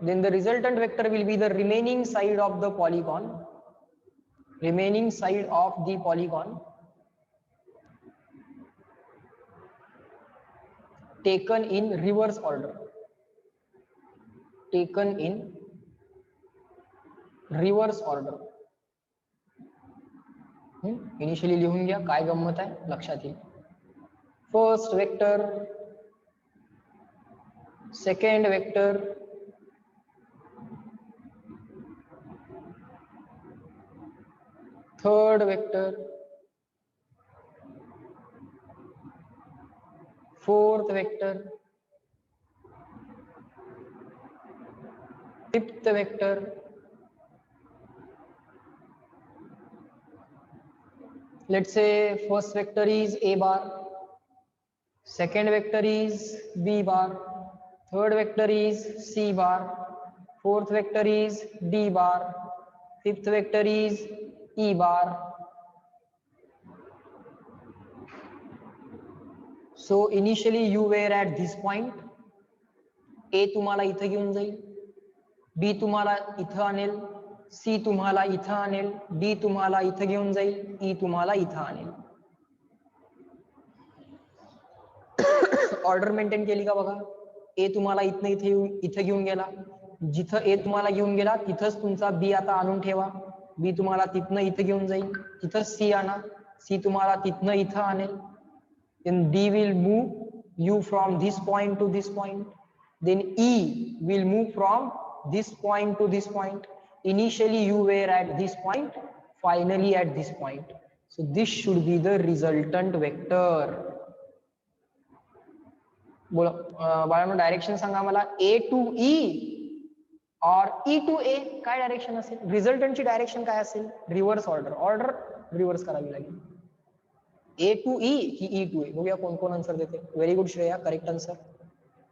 then the resultant vector will be the remaining side of the polygon, taken in reverse order, initially लिहून घ्या, काय गंमत आहे लक्षात येईल. First vector, second vector, third vector, fourth vector, fifth vector, let's say first vector is a bar, second vector is b bar, third vector is c bar, fourth vector is d bar, fifth vector is e bar. So initially you were at this point, a तुम्हाला इथे घेऊन जाईल, b तुम्हाला इथं आणेल, सी तुम्हाला इथं आणेल, डी तुम्हाला इथं घेऊन जाईल, ई तुम्हाला इथं आणेल. ऑर्डर मेंटेन केली का बघा. ए तुम्हाला इथं इथं घेऊन गेला, जिथं ए तुम्हाला घेऊन गेला तिथंच तुमचा बी आता आणून ठेवा. बी तुम्हाला तिथनं इथं घेऊन जाईल, तिथं सी आणा, सी तुम्हाला तिथनं इथं आणेल. then D will move you from this point to this point, then E will move from this point to this point. Initially you were at this point, finally at this point. So this should be the resultant vector. बोला बाळांनो, direction सांगा मला. A to E or E to A काय direction असेल? रिझल्टंटची direction काय असेल? Reverse order reverse करावी लागेल. A to E की E to A? बघूया कोण कोण आन्सर देते. Very good Shreya, correct answer.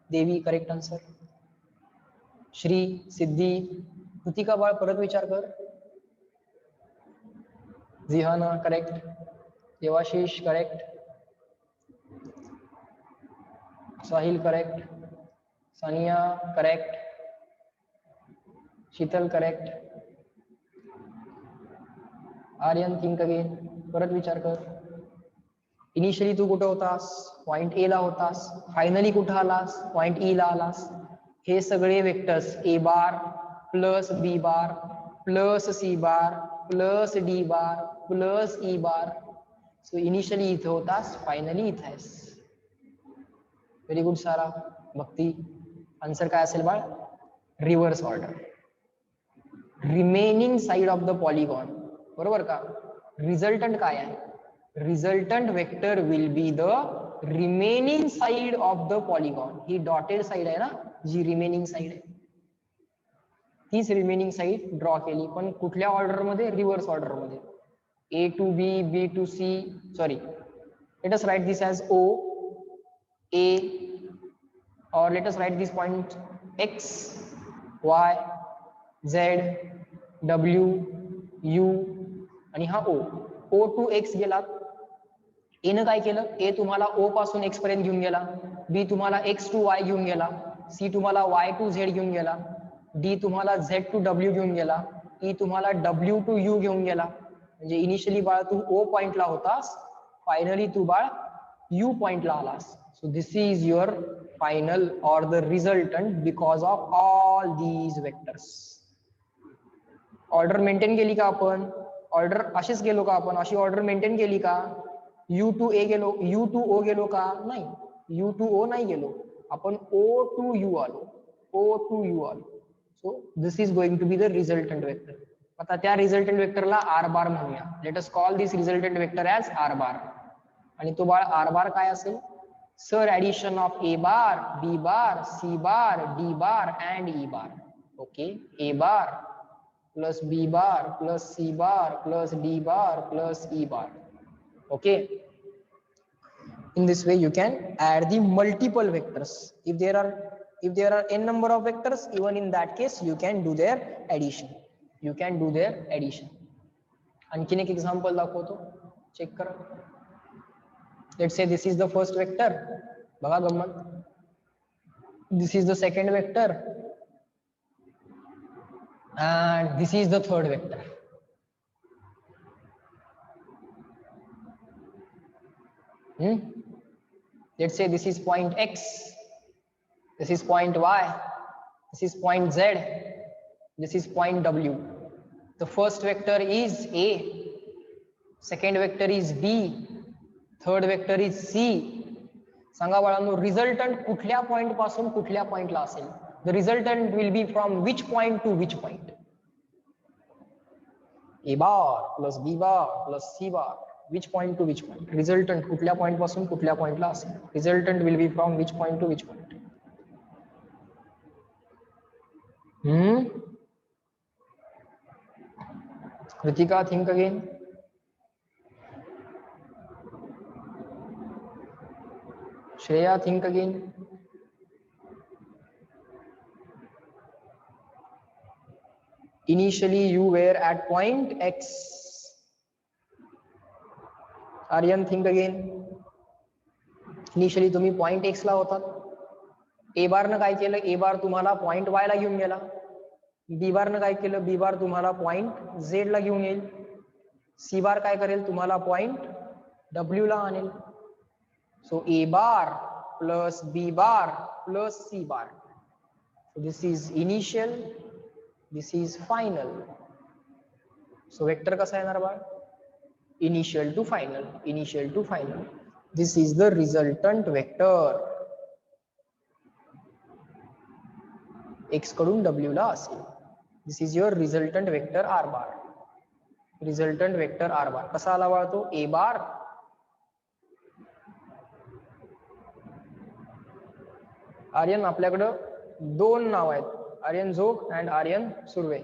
Devi correct answer. Shri, Siddhi, Kritika बाळ परत विचार कर. Jihana correct, Devashish correct, Sahil correct, Sania correct, Sheetal correct, Aryan think again, परत विचार कर. इनिशियली तू कुठं होतास? पॉइंट ए ला होतास. फायनली कुठं आलास? पॉइंट ई ला आलास. हे सगळे vectors A bar plus B bar plus C bar plus D bar plus E bar. So initially इथं होतास, फायनली इथं आहेस. व्हेरी गुड सारा. भक्ती, आन्सर काय असेल बाळ? Reverse order. Remaining side of the polygon. बरोबर का? रिझल्टंट काय आहे? Resultant vector will be the remaining side of the polygon. He dotted side आहे ना, जी रिमेनिंग साइड आहे, तीच रिमेनिंग साइड ड्रॉ केली. पण कुठल्या ऑर्डर मध्ये? रिव्हर्स ऑर्डर मध्ये. A to B, B to C, sorry, let us write this as O A, or let us write this point x, y, z, w, u आणि हा o. o to x गेला. a न काय केलं? a तुम्हाला o पासून x पर्यंत घेऊन गेला. b तुम्हाला x to y घेऊन गेला. c तुम्हाला y to z घेऊन गेला. d तुम्हाला z to w घेऊन गेला. e तुम्हाला w to u घेऊन गेला. म्हणजे इनिशियली बाळ तू o पॉइंटला होतास, फायनली तू बाळ u पॉइंटला आलास. So this is your final or the resultant because of all these vectors. Order maintain केली का आपण? ऑर्डर अशीच गेलो का आपण? अशी ऑर्डर मेंटेन केली का? u to a गेलो, u to o गेलो का? नाही, u to o नाही गेलो आपण, o to u Alo, o to u Alo. So this is going to be the resultant vector. आता त्या रिझल्टंट वेक्टरला r बार म्हणूया. Let us call this resultant vector as r बार. आणि तो बाळ r बार काय असेल? Sir, addition of a bar, b bar, c bar, d bar and e bar. Okay, a bar plus b bar plus c bar plus d bar plus e bar. Okay, in this way you can add the multiple vectors. If there are n number of vectors, even in that case you can do their addition. You can do their addition. आणखीन एक example दाखवतो, check करा. Let's say this is the first vector. बघा गम्मत. This is the second vector and this is the third vector. Let's say this is point x, this is point y, this is point z, this is point w. The first vector is a, second vector is b, third vector is C. सांगा बाळांनो, resultant कुठल्या point पासून कुठल्या पॉइंटला असेल? The resultant will be from which point to which point? A bar plus B bar plus C bar, which point to which point? Resultant कुठल्या point पासून कुठल्या पॉइंटला असेल? Resultant will be from which point to which point? Kritika, think again. Shreya, think again. Initially you were at point x. Aryan, think again. Initially तुम्ही point x ला होतात. a बार न काय केलं? a बार तुम्हाला point y ला घेऊन गेला. b बार न काय केलं? b बार तुम्हाला point z ला घेऊन येईल. c बार काय करेल? तुम्हाला point w ला आणेल. So a bar plus b bar plus c bar. So this is initial, this is final. So vector कसा येणार बाळ? Initial to final, initial to final. This is the resultant vector. x कडून w ला असेल. This is your resultant vector r bar. Resultant vector r bar कसा आला बाळ तो? a bar Aryan, आपल्याकडं दोन नाव आहेत, Aryan Jog and Aryan Surve.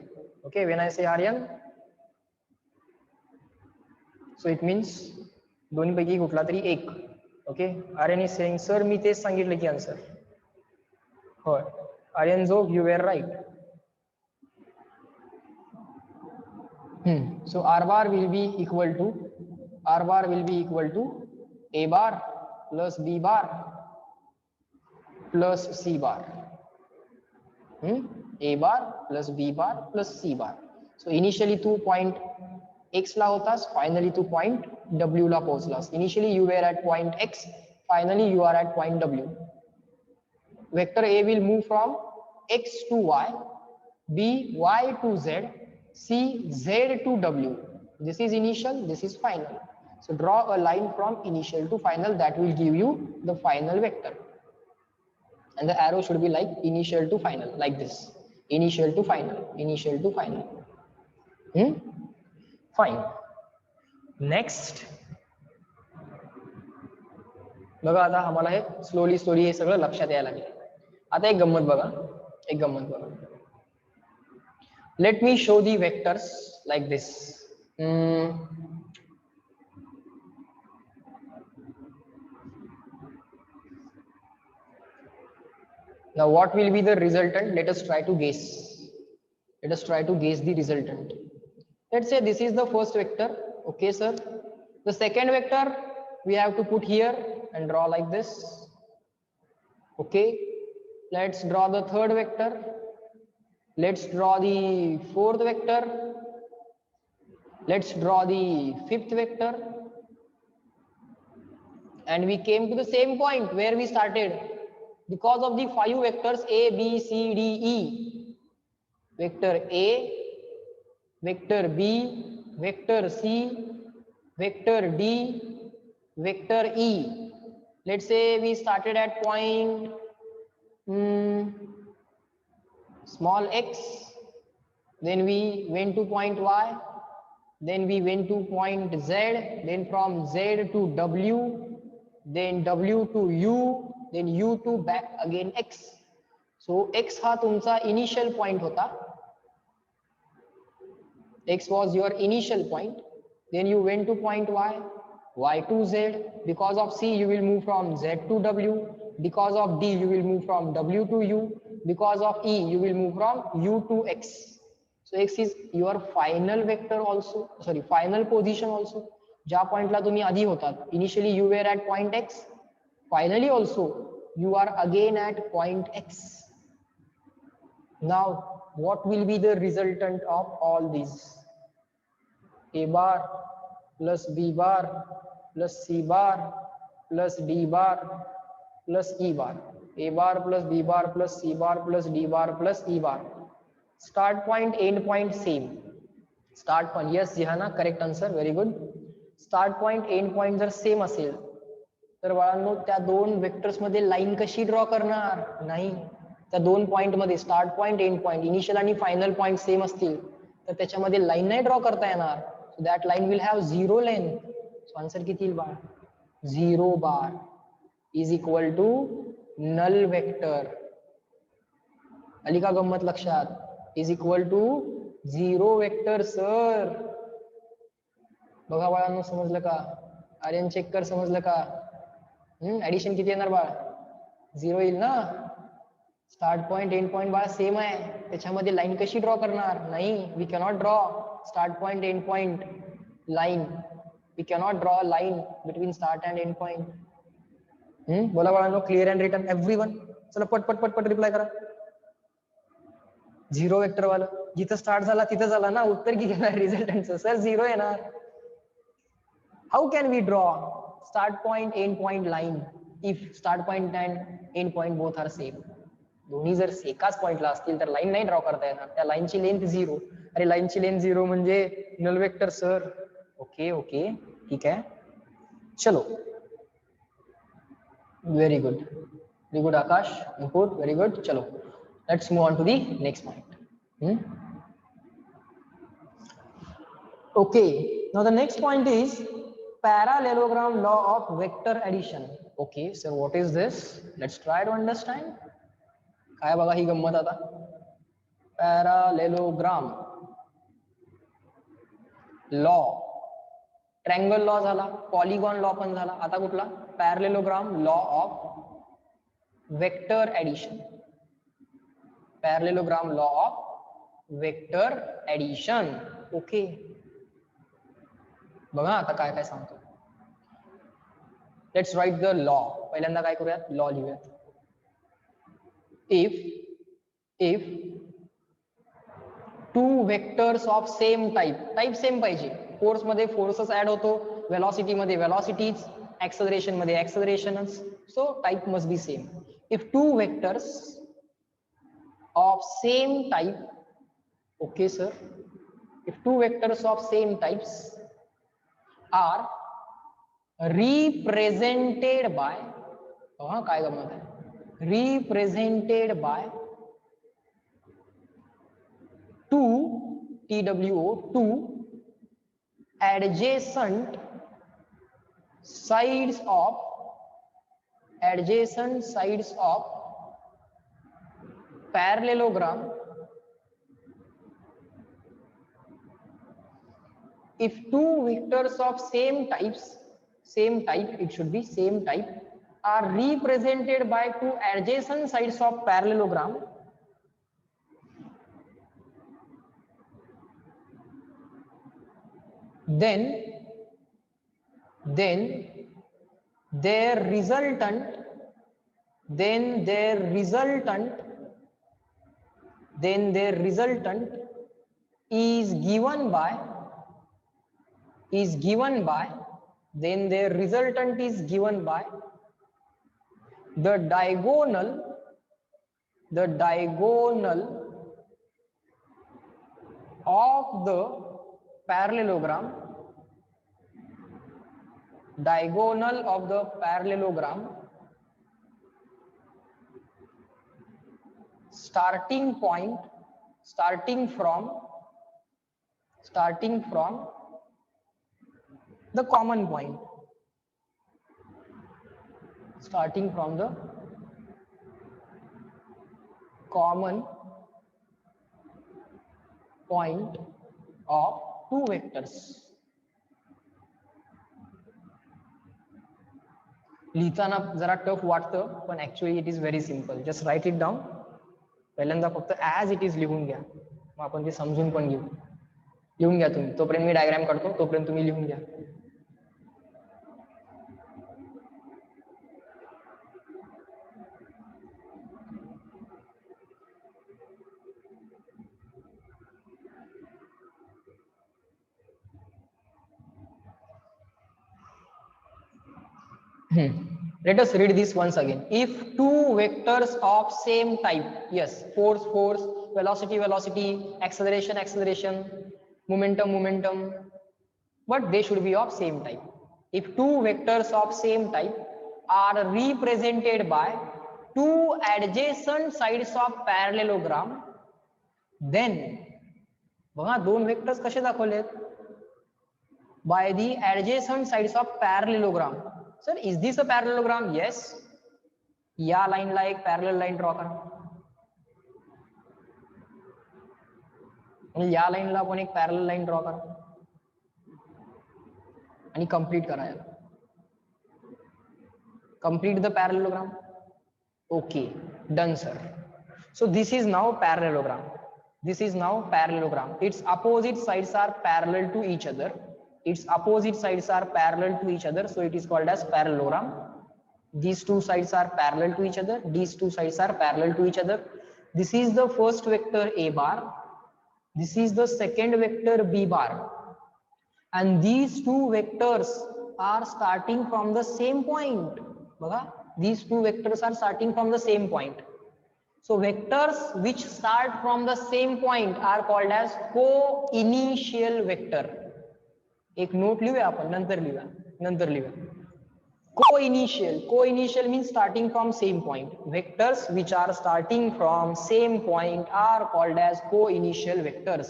Okay, when I say Aryan, so it means दोन्ही पैकी कुठला तरी एक. Okay, Aryan is saying sir मी तेच सांगितलं की आन्सर. होय, Aryan Jog, you were right. So R bar will be equal to a bar plus b bar plus c bar. A bar plus b bar plus c bar. So initially 2 point x ला होतास, finally तू point w ला पोहोचलास. Initially you were at point x, finally you are at point w. Vector A will move from x to y, b y to z, c z to w. This is initial, this is final. So draw a line from initial to final, that will give you the final vector. And the arrow should be like initial to final, like this. Initial to final, initial to final. Fine. Next. बघा आता आम्हाला हे slowly slowly हे सगळं लक्षात यायला लागले. आता एक गंमत बघा, एक गंमत बघा. Let me show the vectors like this. Now what will be the resultant? Let us try to guess. Let us try to guess the resultant. Let's say this is the first vector. Okay, sir. The second vector we have to put here and draw like this. Okay. Let's draw the third vector. Let's draw the fourth vector. Let's draw the fifth vector. And we came to the same point where we started. Because of the 5 vectors A, B, C, D, E. Vector A, vector B, vector C, vector D, vector E. Let's say we started at point small x, then we went to point y, then we went to point z, then from z to w, then w to u, then u to back again x. So x हा तुमचा initial point होता. X was your initial point. Then you went to point y, y to z. Because of c you will move from z to w. Because of d you will move from w to u. Because of e you will move from u to x. So x is your final vector also, sorry, final position also. ज्या पॉइंटला तुम्ही आधी होतात, initially you were at point x, finally also you are again at point x. Now what will be the resultant of all these? A bar plus b bar plus c bar plus d bar plus e bar. A bar plus b bar plus c bar plus d bar plus e bar. Start point, end point same. Start point, yes Jihana, correct answer, very good. Start point, end point जर same असेल तर बाळांनो त्या दोन vectors मध्ये line कशी draw करणार? नाही, त्या दोन पॉइंट मध्ये start point, end point, initial आणि फायनल पॉइंट सेम असतील तर त्याच्यामध्ये लाईन नाही ड्रॉ करता येणार. So that line will have zero length. सो आन्सर किती येईल बाळ? 0 bar is equal to null vector. आली का गंमत लक्षात? Is equal to 0 vector sir. बघा बाळांनो, समजलं का? आर्यन चेक कर, समजलं का? ऍडिशन किती येणार बाळ? 0 येईल ना. स्टार्ट पॉइंट, एंड पॉइंट बाळ सेम आहे, त्याच्यामध्ये लाईन कशी ड्रॉ करणार? नाही, we cannot draw start point end point line. We cannot draw line between start and end point. बोला बाळांनो, क्लिअर अँड रिटन एव्हरीवन. चला पट पट पट पट रिप्लाय करा. 0 वेक्टर वाला जिथं स्टार्ट झाला तिथं झाला ना, उत्तर की घेणार रिझल्टंटचं? सर 0 येणार. How can we draw start point end point line if start point and end point both are same? दोन्ही जर एकाच पॉइंटला असतील तर लाईन नाही ड्रॉ करता येणार. त्या लाईनची लेंथ 0. अरे लाईनची लेंथ 0 म्हणजे null vector sir. Okay okay, ठीक आहे, चलो, व्हेरी गुड, व्हेरी गुड आकाश, इनपुट व्हेरी गुड. चलो let's move on to the next point. Okay, now the next point is parallelogram law of vector addition. Okay, so what is this? Let's try to understand. काय बघा ही गंमत आता. Parallelogram law, triangle law झाला, polygon law पण झाला, आता कुठला? Parallelogram law of vector addition. Parallelogram law of vector addition. Okay, बघा आता काय काय सांगतो. Let's write the law. पहिल्यांदा काय करूयात? लॉ लिहूयात. if two vectors of same type same पाहिजे, फोर्स मध्ये फोर्सच ऍड होतो, वेलॉसिटी मध्ये वेलॉसिटीज, एक्सेलरेशन मध्ये एक्सेलरेशनच. So type must be same. If two vectors of same type, okay sir, if two vectors of same types are represented by, काय गमत आहे, represented by two two adjacent sides of parallelogram, if two vectors of same type, it should be same type, are represented by two adjacent sides of parallelogram, then their resultant is given by the diagonal of the parallelogram, starting from the common point, of two vectors. लिहिताना जरा tough वाटतं, पण actually it is very simple. Just write it down. पहिल्यांदा फक्त as it is लिहून घ्या, मग आपण ते समजून पण घेऊ. लिहून घ्या तुम्ही, तोपर्यंत मी डायग्राम काढतो, तोपर्यंत तुम्ही लिहून घ्या. Let us read this once again. If two vectors of same type, yes, force, velocity, acceleration, momentum, but they should be of same type. If two vectors of same type are represented by two adjacent sides of parallelogram, then बघा दोन vectors कसे दाखवलेत, by the adjacent sides of parallelogram. Sir, is this a parallelogram? Yes. या लाईनला एक parallel line draw करा, आणि या लाईनला पण एक पॅरलल लाईन ड्रॉ करा आणि कंप्लीट करा याला. Complete the parallelogram. Okay, done sir. So this is now parallelogram. Its opposite sides are parallel to each other. So it is called as parallelogram. These two sides are parallel to each other. This is the first vector a bar. This is the second vector b bar. And these two vectors are starting from the same point. These two vectors are starting from the same point. So vectors which start from the same point are called as co-initial vector. एक note लिहूया आपण, नंतर लिहूया. Co-initial means starting from same point. Vectors which are starting from same point are called as co-initial vectors.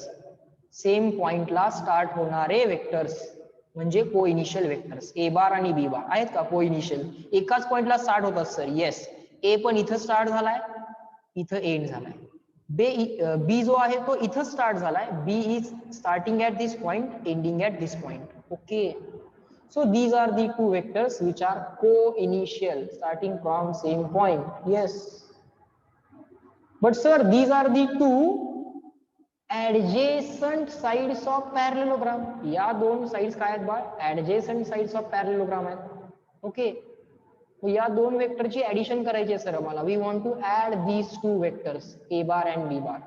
Same point La start होणारे vectors म्हणजे co-initial vectors. A बार आणि B बार आहेत का co-initial? एकाच पॉइंटला start होतात सर. येस, A पण इथं स्टार्ट झालाय, इथं एंड झालाय. B जो आहे तो इथं स्टार्ट झालाय. B is starting at this point, ending at this point. Okay. So these are the two vectors which are co-initial, starting from same point. Yes. But sir, these are the two adjacent sides of parallelogram. या दोन sides काय आहेत बा? adjacent sides of parallelogram आहेत. Okay. या दोन वेक्टरची addition करायची आहे सर आम्हाला. We want to add these two vectors a bar and b bar.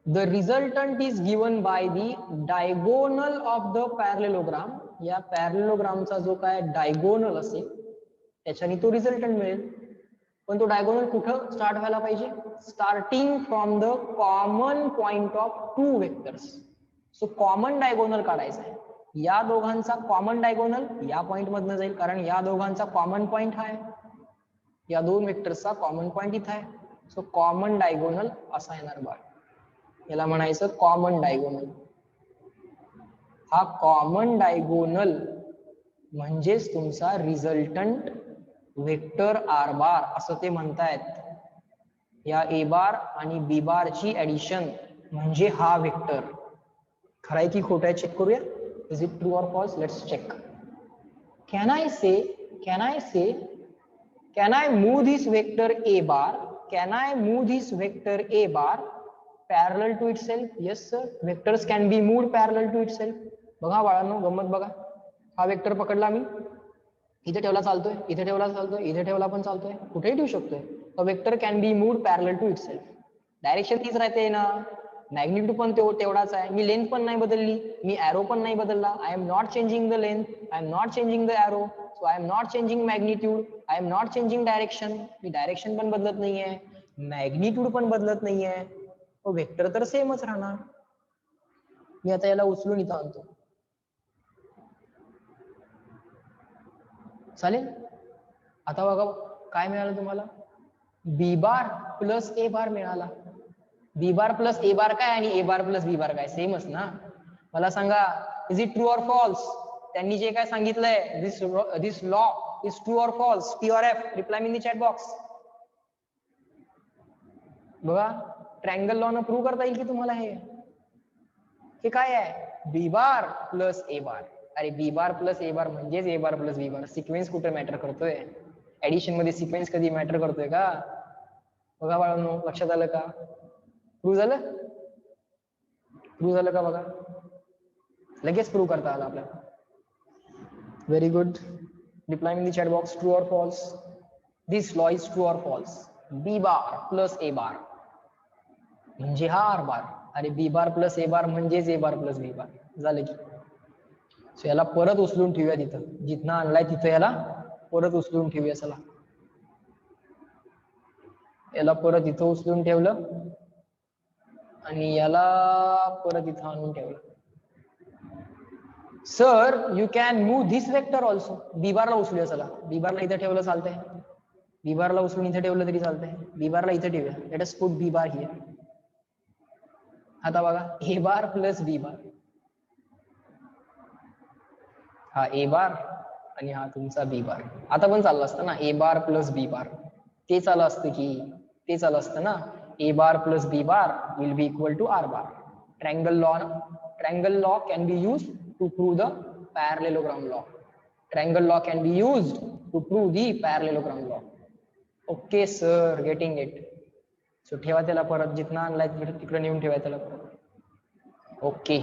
The resultant is given by the diagonal of the parallelogram. या पॅरलेलोग्रामचा जो काय डायगोनल असेल त्याच्याने तो रिझल्टंट मिळेल. पण तो डायगोनल कुठं स्टार्ट व्हायला पाहिजे? Starting from the common point of two vectors. So common diagonal काढायचा आहे. या दोघांचा कॉमन डायगोनल या पॉइंट मधनं जाईल, कारण या दोघांचा कॉमन पॉइंट आहे, या दोन वेक्टर्सचा कॉमन पॉइंट इथं आहे. सो कॉमन डायगोनल असा येणार बाळ. याला म्हणायचं कॉमन डायगोनल. हा कॉमन डायगोनल म्हणजेच तुमचा रिझल्टंट वेक्टर आर बार असं ते म्हणतायत. या ए बार आणि बी बार ची ऍडिशन म्हणजे हा वेक्टर. खरंय की खोटं आहे चेक करूया. Is it true or false? Let's check. Can I move this vector A bar? Can I move this vector A bar parallel to itself? Yes sir, vectors can be moved parallel to itself. बघा बाळांनो, गंमत बघा. हा vector पकडला मी, इथे ठेवला चालतोय, इथे ठेवला चालतोय, इथे ठेवला पण चालतोय, कुठेही ठेवू शकतोय. Vector can be moved parallel to itself. Direction तीच राहते ना, मॅग्निट्यूड पण तेवढाच आहे. मी लेंथ पण नाही बदलली, मी एरो पण नाही बदलला. I am not changing the length, I am not changing the arrow, so I am not changing magnitude, I am not changing direction. मी डायरेक्शन पण बदलत नाहीये, मॅग्निट्यूड पण बदलत नाहीये. वेक्टर तर सेमच राहणार. मी आता याला उचलून इथं आणतो, चालेल? आता बघा काय मिळालं तुम्हाला? बी बार प्लस ए बार मिळाला. बी बार प्लस ए बार काय आणि ए बार प्लस बी बार काय? सेमच ना. मला सांगा, is it true or false? त्यांनी जे काय सांगितलंय, this law is true or false? T or F? Reply me in the chat box. बघा, ट्रायंगल लॉ न प्रूव्ह करता येईल की तुम्हाला हे काय आहे? B bar plus A bar. अरे B bar plus A bar म्हणजेच A bar plus B bar. Sequence कुठे मॅटर करतोय? ऍडिशन मध्ये सिक्वेन्स कधी मॅटर करतोय का? बघा बाळांनो, लक्षात आलं का? प्रूव्ह झालं? प्रूव्ह झालं का? बघा, लगेच प्रूव्ह करता आलं आपल्याला. Very good. Reply in the chat box, true or false? This law is true or false? B bar plus A bar म्हणजे हा आर बार. अरे B bar plus A bar म्हणजेच ए बार प्लस बी बार. झालं की. सो याला परत उचलून ठेवूया तिथं, जिथनं आणलाय तिथं याला परत उचलून ठेवूया. चला, याला परत इथं उचलून ठेवलं आणि याला परत इथं आणून ठेवलं. Sir you can move this vector also. B बारला उचलूया. चला, बी बारला इथं ठेवलं चालतंय, बी बारला उचलून इथं ठेवलं तरी चालतंय. बी बारला इथं ठेवूया. Let us put B bar here. आता बघा, ए बार प्लस बी बार, हा ए बार आणि हा तुमचा बी बार. आता पण चाललं असतं ना, ए बार प्लस बी बार. ते चाललं असतं की, ते चाललं असतं ना. A bar plus B bar will be equal to R bar. Triangle law can be used to prove the parallelogram law. Triangle law can be used to prove the parallelogram law. Okay sir, getting it. So ठेवा त्याला परत, जिथनं आणलाय तिकडे नेऊन ठेवा त्याला परत. Okay.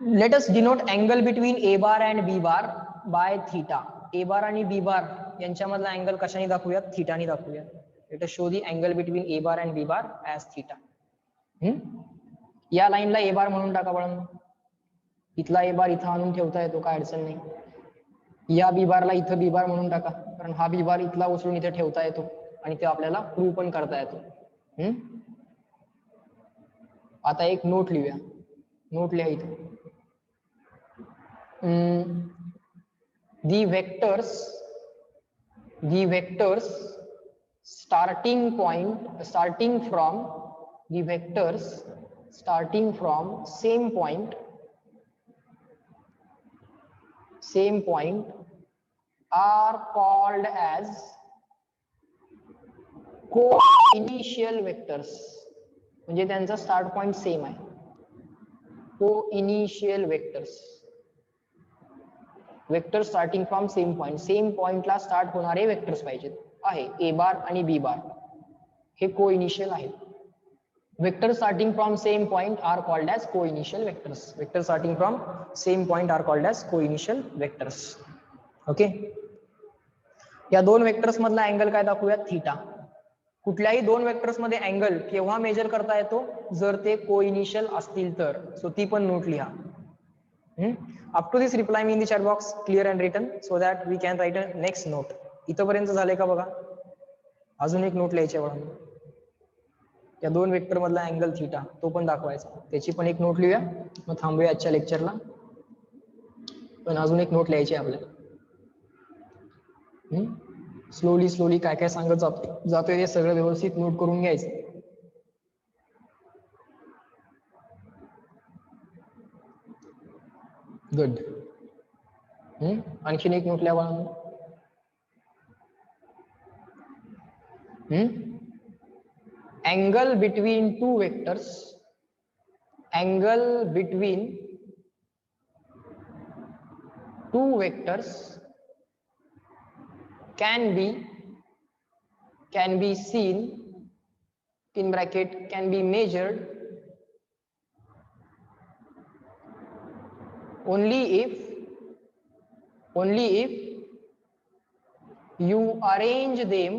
Let us denote angle between A bar and B bar by theta. A bar आणि B bar यांच्यामधला अँगल कशाने दाखवूयात? थीटाने दाखवूयात. Let us show the angle between A bar and B bar as theta. या लाईनला ए बार म्हणून टाका बाळांनो. इथला ए बार इथं आणून ठेवता येतो, काय अडचण नाही. या बी बारला इथं बी बार म्हणून टाका, कारण हा बी बार इथला उचलून इथे ठेवता येतो आणि ते आपल्याला प्रूव्ह पण करता येतो. आता एक नोट लिहूया. नोट लिहा इथे. the vectors starting from same point are called as co-initial vectors. म्हणजे त्यांचा स्टार्ट पॉइंट सेम आहे. co-initial vectors. Vector starting from same पॉइंटला स्टार्ट होणारे वेक्टर्स पाहिजेत. आहे ए बार आणि बी बार, हे को इनिशियल आहेत. Vector starting from same point are called as co-initial vectors. Vector starting from same point are called as co-initial vectors. Okay. या दोन vectors मधला angle काय दाखवूयात? Theta. कुठल्याही दोन वेक्टर्स मध्ये angle केव्हा major करता येतो, जर ते कोइनिशियल असतील तर. सो ती पण नोट लिहा. Up to this reply me in the chat box clear and written so that we can write a next note. इथपर्यंत झाले का बघा? अजून एक नोट लिहायची आहे. या दोन वेक्टर मधला अँगल थीटा तो पण दाखवायचा, त्याची पण एक नोट लिहूया. मग थांबूया आजच्या लेक्चरला. पण अजून एक नोट लिहायची आहे आपल्याला. स्लोली काय काय सांगत जातोय हे सगळं व्यवस्थित नोट करून घ्यायचं. गुड. आणखीन एक नोट लिहा. angle between two vectors, angle between two vectors can be seen in bracket can be measured only if you arrange them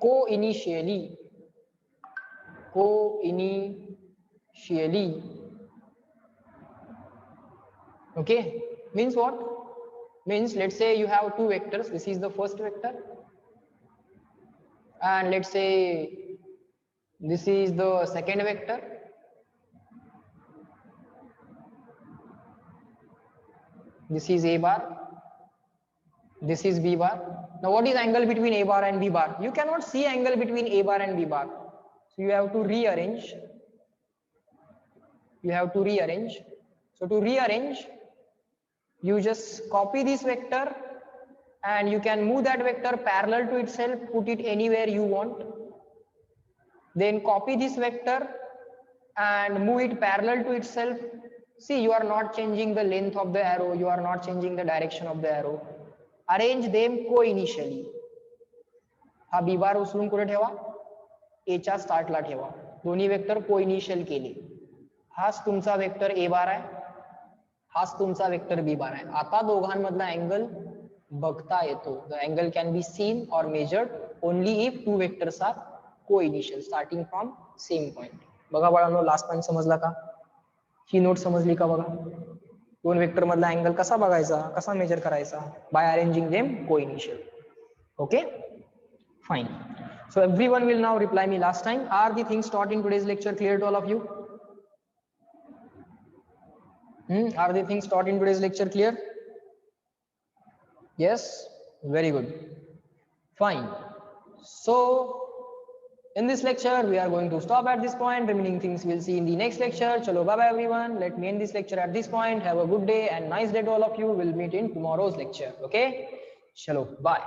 co-initially. Okay, means what? Means let's say you have two vectors. This is the first vector and let's say this is the second vector. This is A bar, this is B bar. Now what is angle between A bar and B bar? You cannot see angle between A bar and B bar, so you have to rearrange. So to rearrange, you just copy this vector and you can move that vector parallel to itself, put it anywhere you want. Then copy this vector and move it parallel to itself. See, you are not changing the length of the arrow, you are not changing the direction of the arrow. Arrange them co-initially. हा B बार उचलून कुठे ठेवा? A च्या स्टार्टला ठेवा. दोन्ही vector को-इनिशियल केले. हाच तुमचा वेक्टर A बार आहे, हाच तुमचा वेक्टर B बार आहे. आता दोघांमधला अँगल बघता येतो. The angle can be seen or measured only if two vectors are co-initial starting from same point. बघा बाळांनो, लास्ट पॉइंट समजला का? ही नोट समजली का बघा? दोन वेक्टर मधला अँगल कसा बघायचा, कसा मेजर करायचा? By arranging them co-initial. Okay, fine. So everyone will now reply me last time. Are the things taught in today's lecture clear to all of you? Are the things taught in today's lecture clear? Yes, very good. Fine. So in this lecture we are going to stop at this point. Remaining things we'll see in the next lecture. Chalo, bye bye everyone. Let me end this lecture at this point. Have a good day and nice day to all of you. We'll meet in tomorrow's lecture. Okay, chalo, bye.